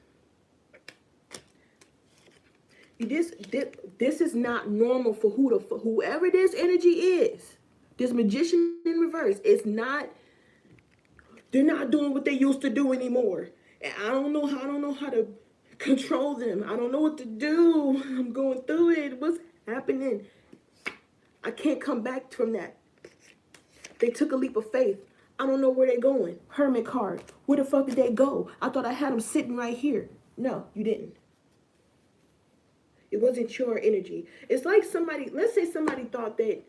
This is not normal for whoever this energy is. This magician in reverse. It's not. They're not doing what they used to do anymore. And I don't know how to control them. I don't know what to do. I'm going through it. What's happening? I can't come back from that. They took a leap of faith. I don't know where they're going. Hermit card. Where the fuck did they go? I thought I had them sitting right here. No, you didn't. It wasn't your energy. It's like somebody, let's say somebody thought that,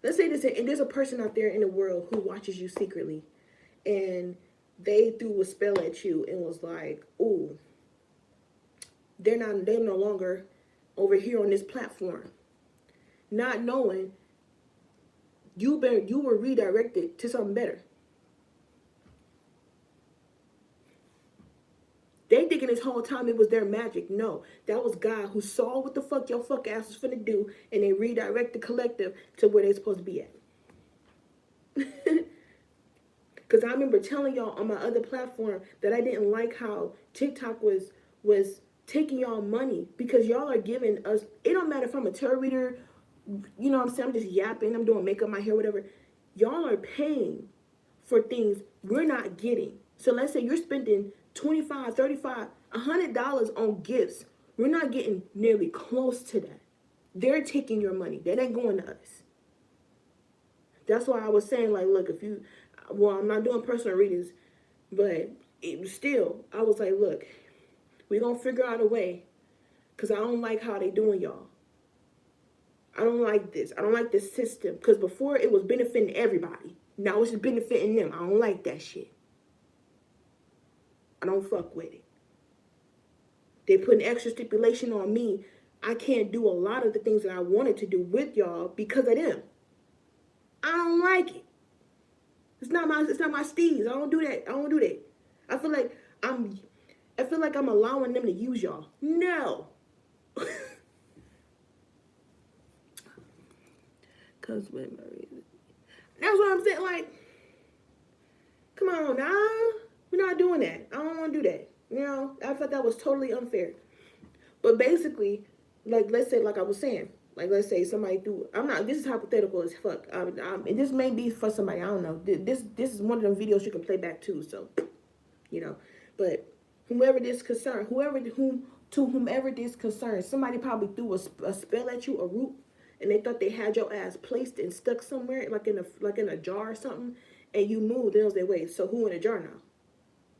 let's say there's a person out there in the world who watches you secretly, and they threw a spell at you and was like, ooh, they're no longer over here on this platform. Not knowing you were redirected to something better. They thinking this whole time it was their magic. No, that was God who saw what the fuck your fuck ass was finna do, and they redirect the collective to where they supposed to be at. Because I remember telling y'all on my other platform that I didn't like how TikTok was taking y'all money, because y'all are giving us, it don't matter if I'm a tarot reader, you know what I'm saying, I'm just yapping, I'm doing makeup, my hair, whatever. Y'all are paying for things we're not getting. So let's say you're spending $25, $35, $100 on gifts. We're not getting nearly close to that. They're taking your money. That ain't going to us. That's why I was saying, like, look, I'm not doing personal readings, but I was like, look, we're going to figure out a way, because I don't like how they doing y'all. I don't like this. I don't like this system, because before it was benefiting everybody. Now it's just benefiting them. I don't like that shit. I don't fuck with it. They put an extra stipulation on me. I can't do a lot of the things that I wanted to do with y'all because of them. I don't like it. It's not my steez. I don't do that. I feel like I'm allowing them to use y'all. No. Cause with Marie. That's what I'm saying. Like, come on now. We're not doing that. I don't want to do that. You know, I thought that was totally unfair. But basically, like, let's say, like I was saying, like, let's say somebody threw. I'm not. This is hypothetical as fuck. And this may be for somebody. I don't know. This is one of them videos you can play back too. So, you know, but whomever this concern, whomever this concern, somebody probably threw a spell at you, a root, and they thought they had your ass placed and stuck somewhere, like in a jar or something, and you moved. They was like, wait, so who in a jar now?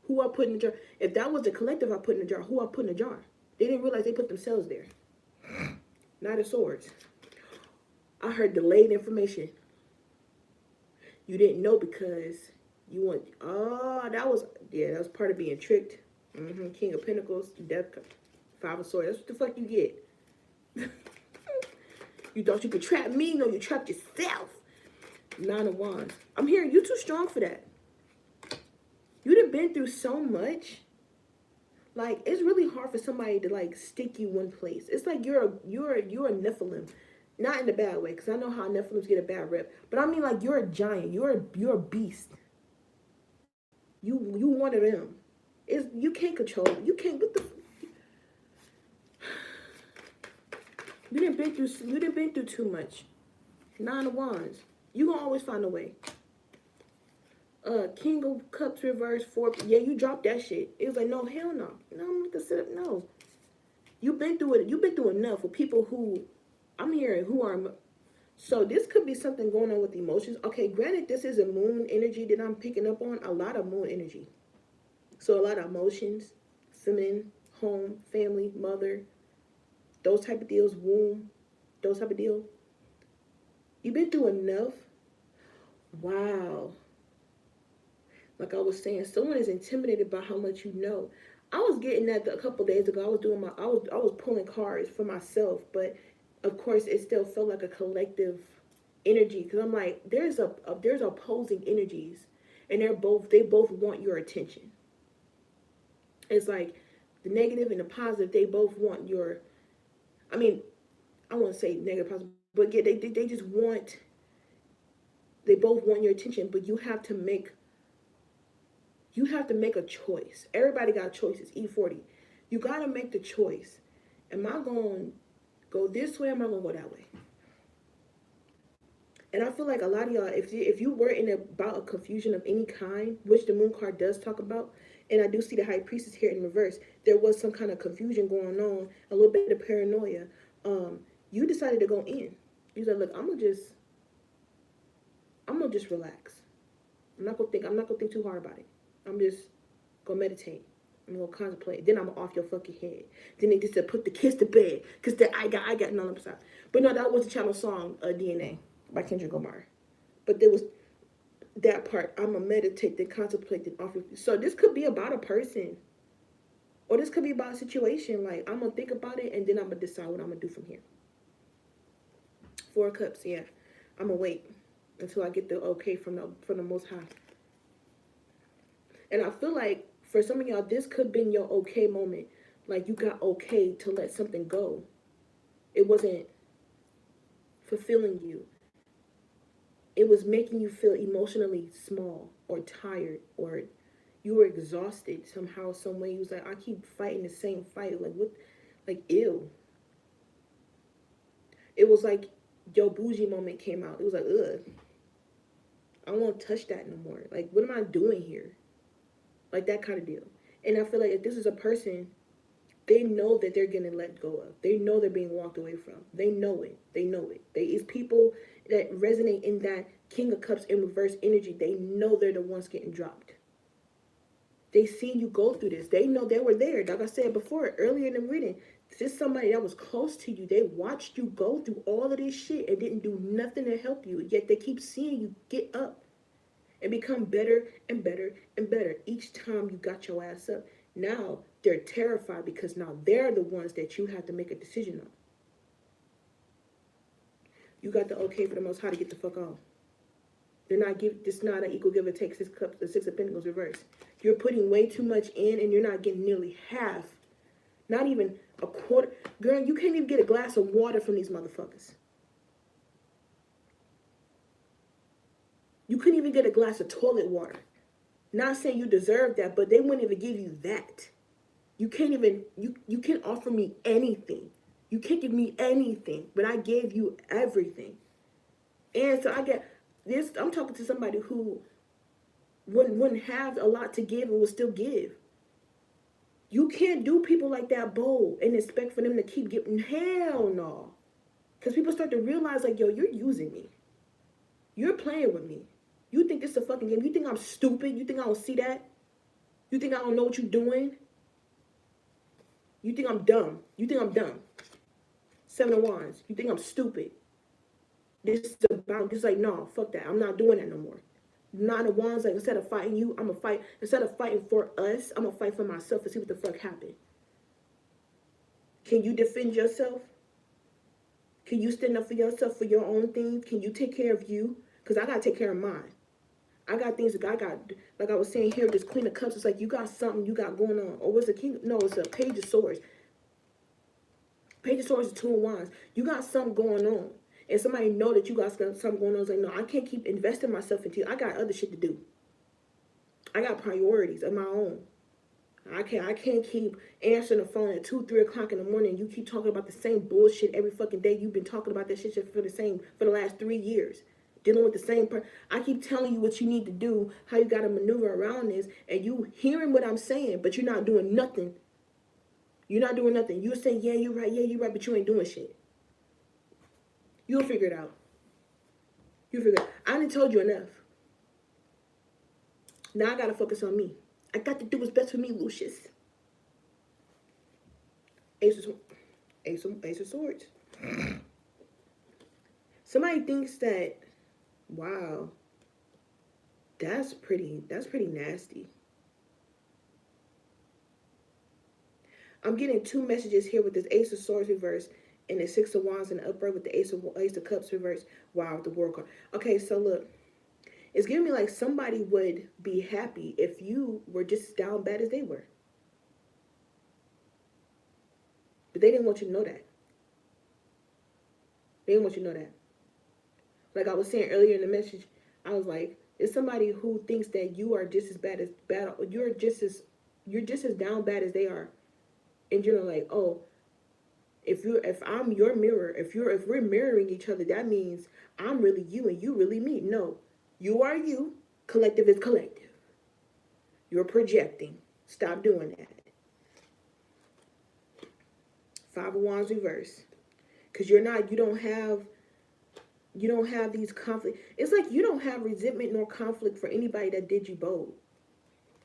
Who I put in the jar? If that was the collective I put in the jar, who I put in the jar? They didn't realize they put themselves there. Knight of Swords. I heard delayed information. You didn't know because you want. Oh, that was part of being tricked. King of Pentacles, Death, Five of Swords. That's what the fuck you get. You thought you could trap me? No, you trapped yourself. Nine of Wands. I'm hearing you too strong for that. You'd have been through so much. Like, it's really hard for somebody to like stick you one place. It's like you're a Nephilim, not in a bad way, because I know how Nephilims get a bad rep. But I mean, like, you're a giant. You're a beast. You one of them. You can't control. You can't. What the? You didn't been through too much. Nine of Wands. You gonna always find a way. King of Cups reverse 4. Yeah, you dropped that shit. It was like, no, hell no. No, I'm not gonna sit up. No. You've been through it. You've been through enough with people who I'm hearing who are. So this could be something going on with emotions. Okay, granted, this is a moon energy that I'm picking up on. A lot of moon energy. So a lot of emotions, feminine, home, family, mother, those type of deals, womb, those type of deals. You've been through enough. Wow. Like I was saying, someone is intimidated by how much you know. I was getting that a couple days ago. I was pulling cards for myself, but of course it still felt like a collective energy, because I'm like, there's opposing energies, and they both want your attention. It's like the negative and the positive, they both want your, I mean, I won't say negative positive, but yeah, they just want, they both want your attention, but you have to make a choice. Everybody got choices. E40. You got to make the choice. Am I going to go this way? Or am I going to go that way? And I feel like a lot of y'all, if you were in about a confusion of any kind, which the moon card does talk about, and I do see the High Priestess here in reverse, there was some kind of confusion going on, a little bit of paranoia. You decided to go in. You said, look, I'm gonna just relax. I'm not gonna think too hard about it. I'm just gonna meditate. I'm gonna contemplate. Then I'm off your fucking head. Then they just said, put the kids to bed, because I got none of them. But no, that was the channel song, DNA by Kendrick Lamar. But there was that part. I'm gonna meditate, then contemplate, then off your. So this could be about a person, or this could be about a situation. Like, I'm gonna think about it, and then I'm gonna decide what I'm gonna do from here. 4 of Cups. Yeah, I'm gonna wait until I get the okay from the Most High. And I feel like for some of y'all, this could have been your okay moment. Like, you got okay to let something go. It wasn't fulfilling you. It was making you feel emotionally small or tired, or you were exhausted somehow, some way. You was like, I keep fighting the same fight. Like, what? Like, ew. It was like your bougie moment came out. It was like, ugh. I don't want to touch that no more. Like, what am I doing here? Like, that kind of deal. And I feel like if this is a person, they know that they're getting let go of. They know they're being walked away from. They know it. It's people that resonate in that King of Cups in reverse energy. They know they're the ones getting dropped. They seen you go through this. They know they were there. Like I said before, earlier in the reading, this is somebody that was close to you. They watched you go through all of this shit and didn't do nothing to help you. Yet they keep seeing you get up and become better and better and better each time you got your ass up. Now they're terrified, because now they're the ones that you have to make a decision on. You got the okay for the Most High to get the fuck on. It's not an equal give or take. 6 Cups, the 6 of Pentacles reverse. You're putting way too much in, and you're not getting nearly half Not even a quarter. Girl, you can't even get a glass of water from these motherfuckers. You couldn't even get a glass of toilet water. Not saying you deserve that, but they wouldn't even give you that. You can't even, you can't offer me anything. You can't give me anything, but I gave you everything. And so I get this, I'm talking to somebody who wouldn't have a lot to give and would still give. You can't do people like that bold and expect for them to keep giving. Hell no. Because people start to realize, like, yo, you're using me. You're playing with me. You think this is a fucking game. You think I'm stupid. You think I don't see that. You think I don't know what you're doing. You think I'm dumb. You think I'm dumb. Seven of Wands. You think I'm stupid. This is about, just like, no, fuck that. I'm not doing that no more. Nine of Wands, like, instead of fighting you, I'm going to fight. Instead of fighting for us, I'm going to fight for myself and see what the fuck happened. Can you defend yourself? Can you stand up for yourself, for your own things? Can you take care of you? Because I got to take care of mine. I got things that I got, like I was saying here, this Queen of Cups, it's like you got something you got going on. Or what's the King? No, it's a Page of Swords. Page of Swords is Two of Wands. You got something going on. And somebody know that you got something going on. It's like, no, I can't keep investing myself into you. I got other shit to do. I got priorities of my own. I can't keep answering the phone at 2, 3 o'clock in the morning. You keep talking about the same bullshit every fucking day. You've been talking about that shit for the last 3 years. Dealing with the same person. I keep telling you what you need to do, how you got to maneuver around this, and you hearing what I'm saying, but you're not doing nothing. You're not doing nothing. You're saying, yeah, you're right, but you ain't doing shit. You'll figure it out. You'll figure it out. I done told you enough. Now I got to focus on me. I got to do what's best for me, Lucius. Ace of Swords. Somebody thinks that, wow, that's pretty nasty. I'm getting 2 messages here with this Ace of Swords reverse and the Six of Wands in the upright with the Ace of Cups reverse. Wow, the World card. Okay, so look. It's giving me like somebody would be happy if you were just as down bad as they were. But they didn't want you to know that. They didn't want you to know that. Like I was saying earlier in the message, I was like, it's somebody who thinks that you are just as bad, you're just as down bad as they are. And you're like, oh, if I'm your mirror, if we're mirroring each other, that means I'm really you and you really me. No. You are you. Collective is collective. You're projecting. Stop doing that. 5 of Wands reverse. Because you don't have these conflicts. It's like you don't have resentment nor conflict for anybody that did you bold.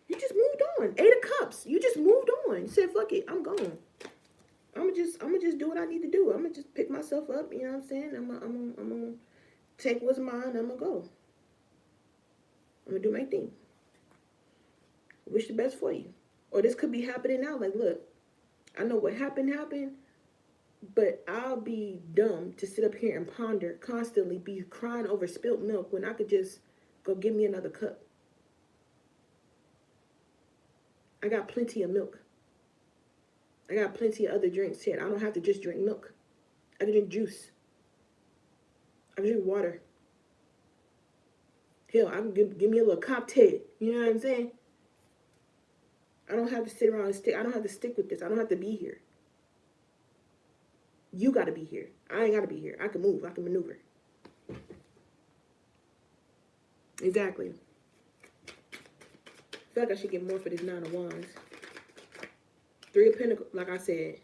You just moved on. 8 of Cups. You just moved on. You said, fuck it, I'm gone. I'm gonna just do what I need to do. I'm gonna just pick myself up, you know what I'm saying? I'm gonna take what's mine, I'm gonna go. I'm gonna do my thing. Wish the best for you. Or this could be happening now. Like, look, I know what happened, but I'll be dumb to sit up here and ponder, constantly be crying over spilt milk when I could just go get me another cup. I got plenty of milk. I got plenty of other drinks here. I don't have to just drink milk. I can drink juice. I can drink water. Hell, I can give me a little cocktail. You know what I'm saying? I don't have to sit around and stick. I don't have to stick with this. I don't have to be here. You got to be here. I ain't got to be here. I can move. I can maneuver. Exactly. I feel like I should get more for this 9 of Wands. 3 of Pentacles, like I said.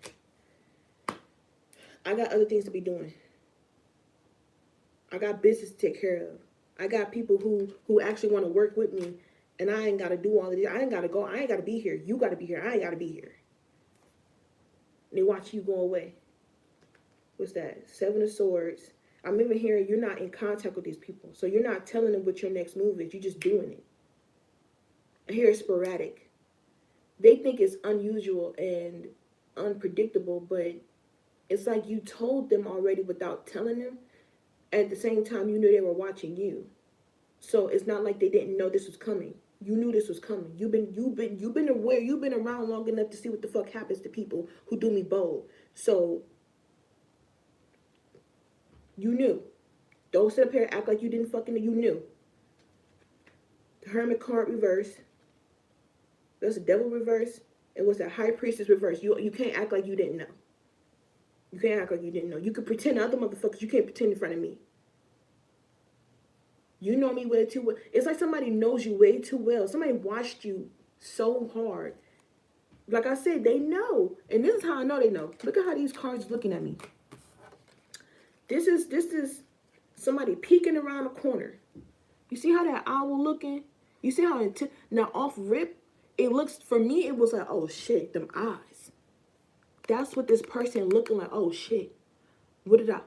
I got other things to be doing. I got business to take care of. I got people who actually want to work with me, and I ain't got to do all of this. I ain't got to go. I ain't got to be here. You got to be here. I ain't got to be here. And they watch you go away. What's that? 7 of Swords. I'm even hearing you're not in contact with these people. So you're not telling them what your next move is. You're just doing it. I hear it's sporadic. They think it's unusual and unpredictable, but it's like you told them already without telling them. At the same time, you knew they were watching you. So it's not like they didn't know this was coming. You knew this was coming. You've been aware. You've been around long enough to see what the fuck happens to people who do me bold. So you knew. Don't sit up here and act like you didn't fucking know. You knew. The Hermit card reverse. There's a devil reverse. And what's that? High priestess reverse. You can't act like you didn't know. You can't act like you didn't know. You could pretend to other motherfuckers. You can't pretend in front of me. You know me way too well. It's like somebody knows you way too well. Somebody watched you so hard. Like I said, they know. And this is how I know they know. Look at how these cards are looking at me. This is somebody peeking around the corner. You see how that owl looking? You see how now off rip, it looks, for me, it was like, oh shit, them eyes. That's what this person looking like. Oh shit. What did I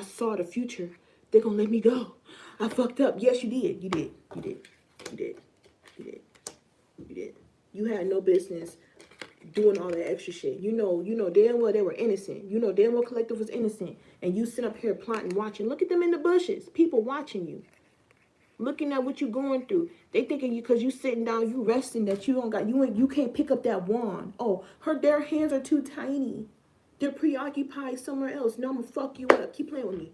saw the future. They're gonna let me go. I fucked up. Yes, you did. You did. You did. You did. You did. You did. You had no business doing all that extra shit. You know damn well they were innocent. You know damn well Collective was innocent. And you sit up here plotting, watching. Look at them in the bushes. People watching you. Looking at what you going through. They thinking you, because you sitting down, you resting, that you can't pick up that wand. Oh, their hands are too tiny. They're preoccupied somewhere else. No, I'm gonna fuck you up. Keep playing with me.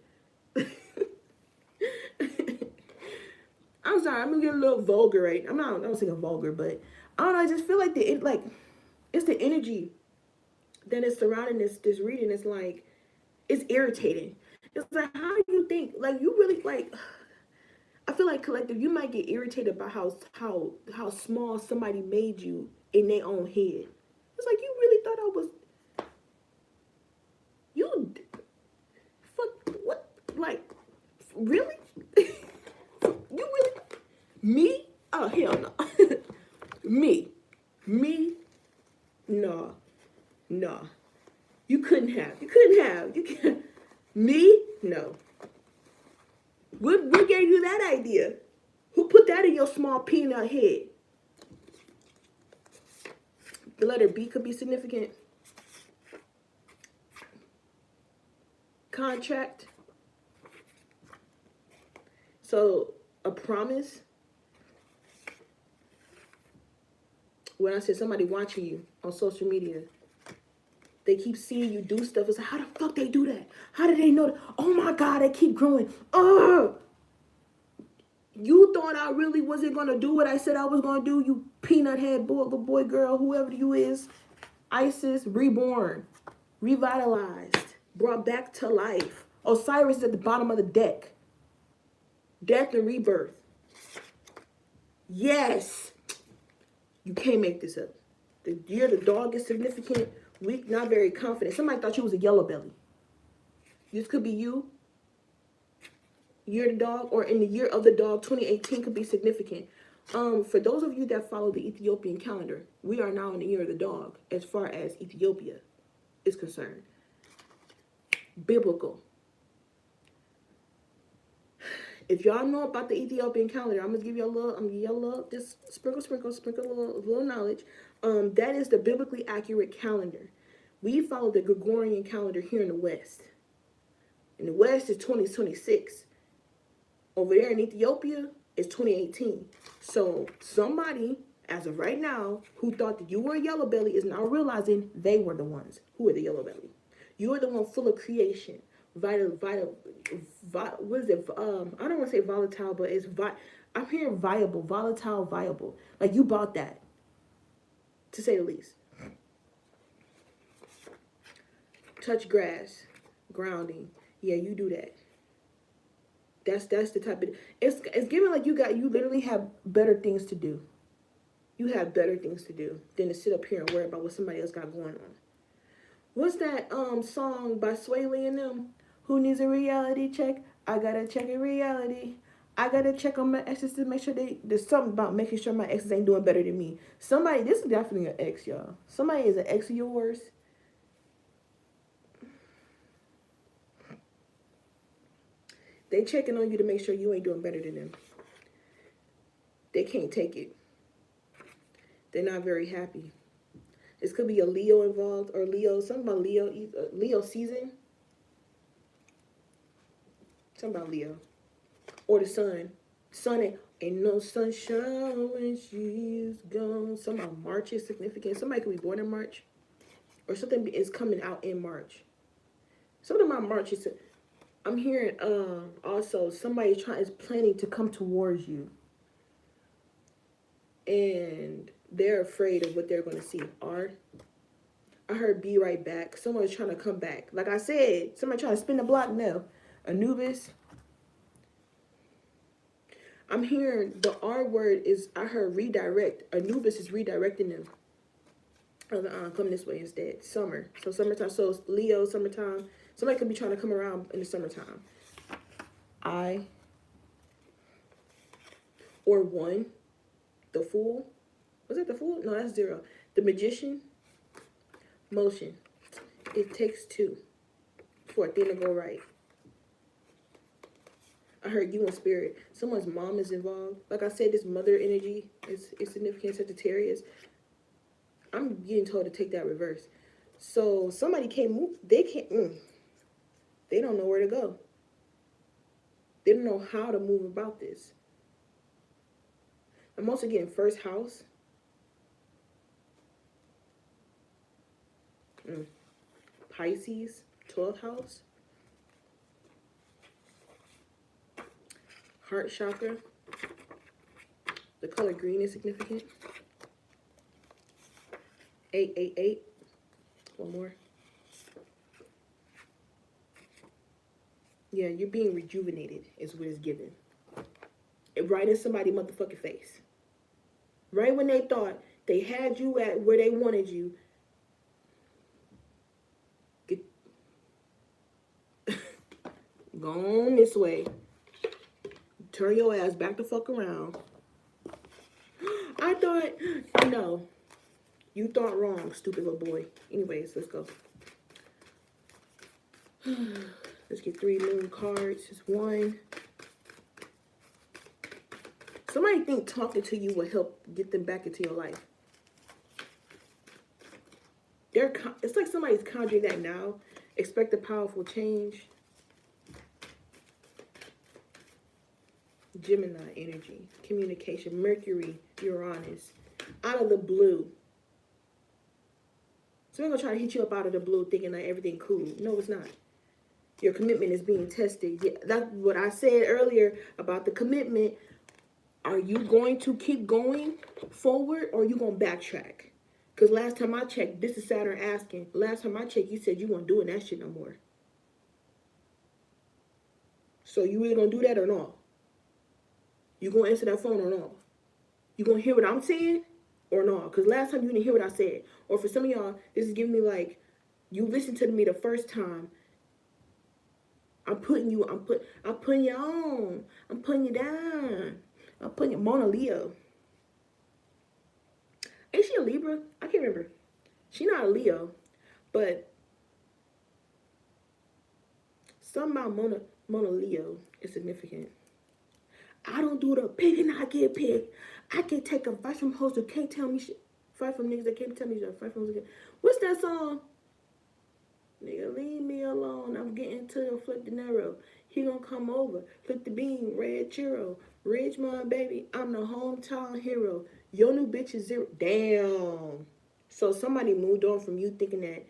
I'm sorry, I'm gonna get a little vulgar, right? I don't think I'm vulgar, but I don't know, I just feel like it's the energy that is surrounding this reading. It's like, it's irritating. It's like, how do you think, like, you really, like, I feel like Collective, you might get irritated by how small somebody made you in their own head. It's like, you really thought I was, fuck, what, like, really? You really, me? Oh, hell no. Me? No. You can't. Me? No. What gave you that idea? Who put that in your small peanut head? The letter B could be significant. Contract. So, a promise. When I said somebody watching you on social media, they keep seeing you do stuff. It's like, how the fuck they do that? How did they know that? Oh my God, they keep growing. Ugh! You thought I really wasn't going to do what I said I was going to do, you peanut head boy, little boy, girl, whoever you is. Isis, reborn, revitalized, brought back to life. Osiris is at the bottom of the deck. Death and rebirth. Yes. You can't make this up. The year the dog is significant, weak, not very confident. Somebody thought you was a yellow belly. This could be you. Year of the dog, or in the year of the dog, 2018 could be significant. For those of you that follow the Ethiopian calendar, we are now in the year of the dog as far as Ethiopia is concerned. Biblical. If y'all know about the Ethiopian calendar, I'm gonna give you a little, just sprinkle a little knowledge. That is the biblically accurate calendar. We follow the Gregorian calendar here in the West. In the West is 2026. Over there in Ethiopia, it's 2018. So somebody, as of right now, who thought that you were a yellow belly is now realizing they were the ones who were the yellow belly. You are the one full of creation. What is it? I don't want to say volatile, but I'm hearing viable, volatile, viable. Like you bought that, to say the least. Touch grass, grounding. Yeah, you do that. That's the type of, it's given like you literally have better things to do. You have better things to do than to sit up here and worry about what somebody else got going on. What's that song by Sway Lee and them? Who needs a reality check? I gotta check a reality. I gotta check on my exes to make sure there's something about making sure my exes ain't doing better than me. This is definitely an ex, y'all. Somebody is an ex of yours. They checking on you to make sure you ain't doing better than them. They can't take it. They're not very happy. This could be a Leo involved, or something about Leo season. Something about Leo. Or the sun. Sun ain't no sunshine when she's gone. Somehow March is significant. Somebody could be born in March, or something is coming out in March. Something about March is. I'm hearing also somebody is planning to come towards you, and they're afraid of what they're going to see. I heard be right back. Someone's trying to come back. Like I said, somebody trying to spin the block now. Anubis. I'm hearing the R word is, I heard redirect. Anubis is redirecting them. Come this way instead. Summer. So summertime. So Leo, summertime. Somebody could be trying to come around in the summertime. Or one. The Fool. Was it the Fool? No, that's 0. The Magician. Motion. It takes 2 for a thing to go right. I heard you in spirit. Someone's mom is involved. Like I said, this mother energy is significant. Sagittarius. I'm getting told to take that reverse. So somebody can't move. They can't. They don't know where to go. They don't know how to move about this. I'm also getting first house. Pisces, 12th house. Heart chakra. The color green is significant. 888. One more. Yeah, you're being rejuvenated is what it's given. Right in somebody's motherfucking face. Right when they thought they had you at where they wanted you. Go on this way. Turn your ass back the fuck around. I thought, no. You thought wrong, stupid little boy. Anyways, let's go. Let's get 3 moon cards. It's 1. Somebody think talking to you will help get them back into your life. It's like somebody's conjuring that now. Expect a powerful change. Gemini energy, communication, Mercury, Uranus, out of the blue. Somebody's gonna try to hit you up out of the blue thinking like everything cool. No, it's not. Your commitment is being tested. Yeah, that's what I said earlier about the commitment. Are you going to keep going forward or are you going to backtrack? Because last time I checked, this is Saturn asking. Last time I checked, you said you weren't doing that shit no more. So you really going to do that or not? You going to answer that phone or not? You going to hear what I'm saying or not? Because last time you didn't hear what I said. Or for some of y'all, this is giving me like, you listened to me the first time. I'm putting you on. I'm putting you down. I'm putting you, Mona Leo. Ain't she a Libra? I can't remember. She's not a Leo, but something about Mona Leo is significant. I don't do the pig and I get picked. I can take advice from hoes who can't tell me shit. Fight from niggas that can't tell me shit. Fight from niggas. What's that song? Nigga, leave me alone. I'm getting to the flip the narrow. He gonna come over. Flip the bean, red churro. Ridgemont, baby. I'm the hometown hero. Your new bitch is 0. Damn. So somebody moved on from you thinking that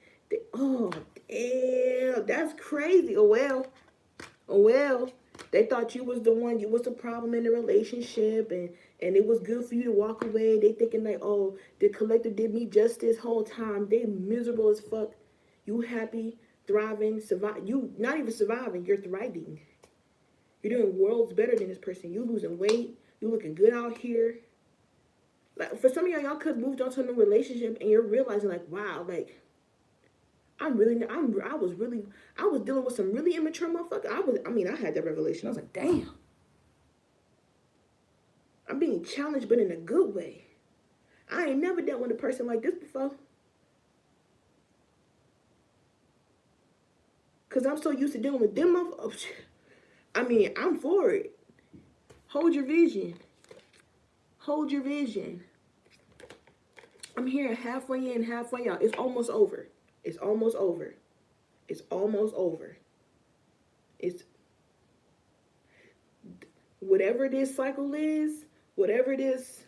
oh, damn. That's crazy. Oh, well. They thought you was the one, you was the problem in the relationship, and it was good for you to walk away. They thinking like, oh, the collective did me just this whole time. They miserable as fuck. You happy, thriving, survive. You not even surviving, you're thriving. You're doing worlds better than this person. You losing weight. You looking good out here. Like for some of y'all could have moved on to a new relationship and you're realizing like, wow, like I was dealing with some really immature motherfucker. I had that revelation. I was like, damn. I'm being challenged, but in a good way. I ain't never dealt with a person like this before. Because I'm so used to dealing with them motherfuckers. I'm for it. Hold your vision. Hold your vision. I'm hearing halfway in, halfway out. It's almost over. It's almost over. It's almost over. whatever this cycle is, whatever it is,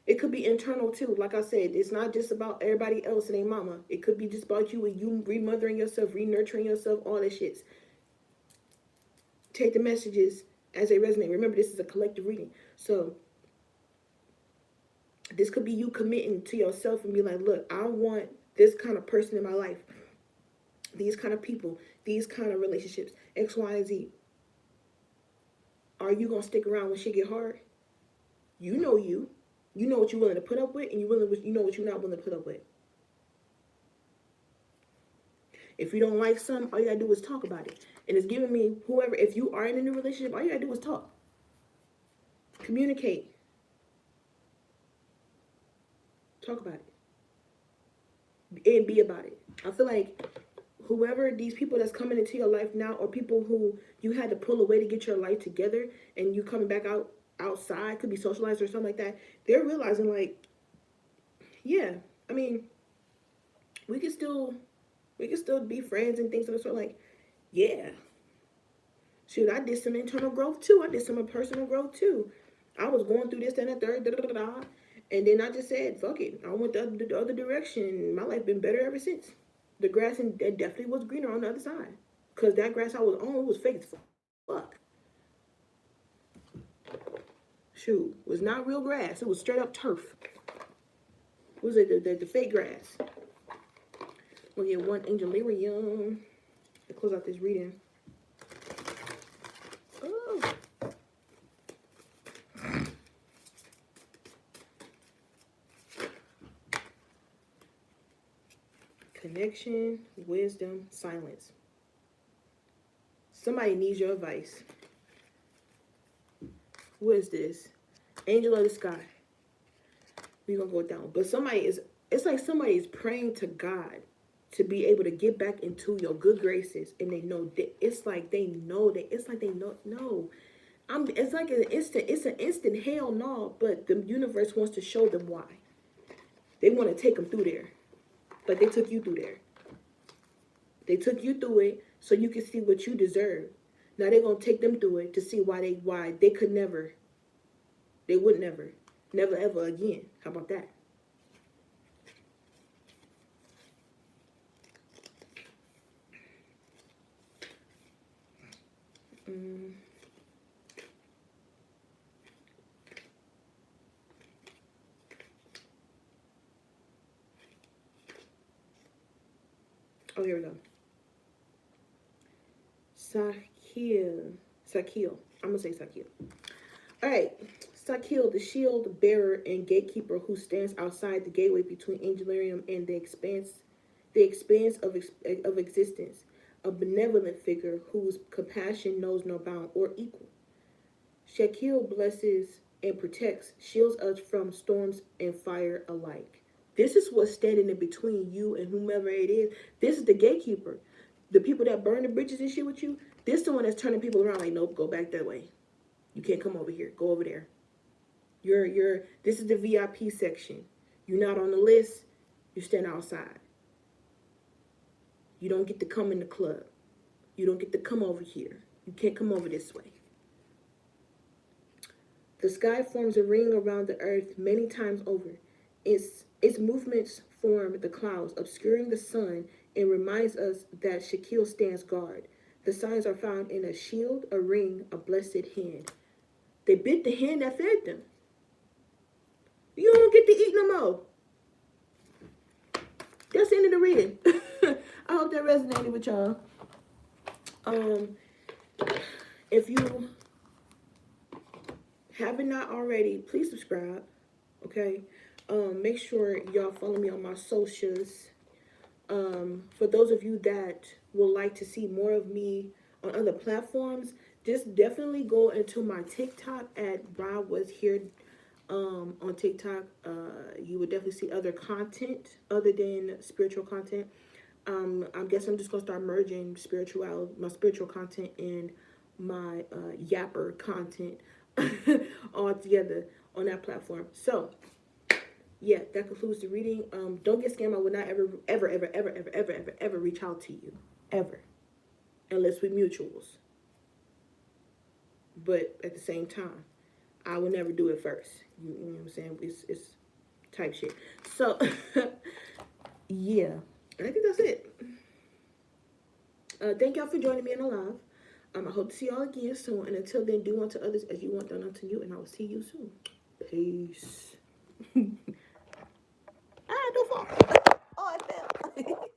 it could be internal too. Like I said, it's not just about everybody else and their mama. It could be just about you and you remothering yourself, re-nurturing yourself, all that shits. Take the messages as they resonate. Remember, this is a collective reading. So this could be you committing to yourself and be like, look, I want this kind of person in my life. These kind of people, these kind of relationships, X, Y, and Z. Are you going to stick around when shit get hard? You know you. You know what you're willing to put up with, and you know what you're not willing to put up with. If you don't like something, all you gotta do is talk about it. And it's giving me whoever, if you are in a new relationship, all you gotta do is talk. Communicate. Talk about it. And be about it. I feel like whoever these people that's coming into your life now, or people who you had to pull away to get your life together, and you coming back outside, could be socialized or something like that, they're realizing like, yeah, I mean, we can still be friends and things of the sort. Like, yeah, shoot, I did some internal growth too. I did some personal growth too. I was going through this and the third, and then I just said, fuck it. I went the other direction. My life been better ever since. The grass definitely was greener on the other side, cause that grass I was on was fake as fuck. Shoot, was not real grass. It was straight up turf. What was it the fake grass? We'll get one Angelarium to close out this reading. Oh. Connection, wisdom, silence. Somebody needs your advice. Who is this? Angel of the sky. We're going to go down. But it's like somebody is praying to God to be able to get back into your good graces. And they know that it's like they know that. It's like they know. No. It's like it's an instant hell no. But the universe wants to show them why. They want to take them through there. But they took you through there. They took you through it so you can see what you deserve. Now they're going to take them through it to see why they could never. They would never ever again. How about that? Oh, here we go. Sakil. I'm going to say Sakil. All right. Sakil, the shield bearer and gatekeeper who stands outside the gateway between Angelarium and the expanse of existence. A benevolent figure whose compassion knows no bound or equal. Sakil blesses and protects, shields us from storms and fire alike. This is what's standing in between you and whomever it is. This is the gatekeeper. The people that burn the bridges and shit with you, this is the one that's turning people around like, nope, go back that way. You can't come over here. Go over there. This is the VIP section. You're not on the list. You stand outside. You don't get to come in the club. You don't get to come over here. You can't come over this way. The sky forms a ring around the earth many times over. Its movements form the clouds, obscuring the sun, and reminds us that Sakil stands guard. The signs are found in a shield, a ring, a blessed hand. They bit the hand that fed them. You don't get to eat no more. That's the end of the reading. I hope that resonated with y'all. If you haven't not already, please subscribe. Okay. Make sure y'all follow me on my socials. For those of you that would like to see more of me on other platforms, just definitely go into my TikTok at Rob Was Here. On TikTok, you would definitely see other content other than spiritual content. I guess I'm just gonna start merging my spiritual content and my yapper content all together on that platform. So yeah, that concludes the reading. Don't get scammed. I would not ever reach out to you. Ever. Unless we mutuals. but at the same time, I will never do it first. You know what I'm saying? It's type shit. So, yeah, I think that's it. Thank y'all for joining me in the live. I hope to see y'all again soon. And until then, do unto others as you want done unto you. And I will see you soon. Peace. Don't fall. Oh, I fell.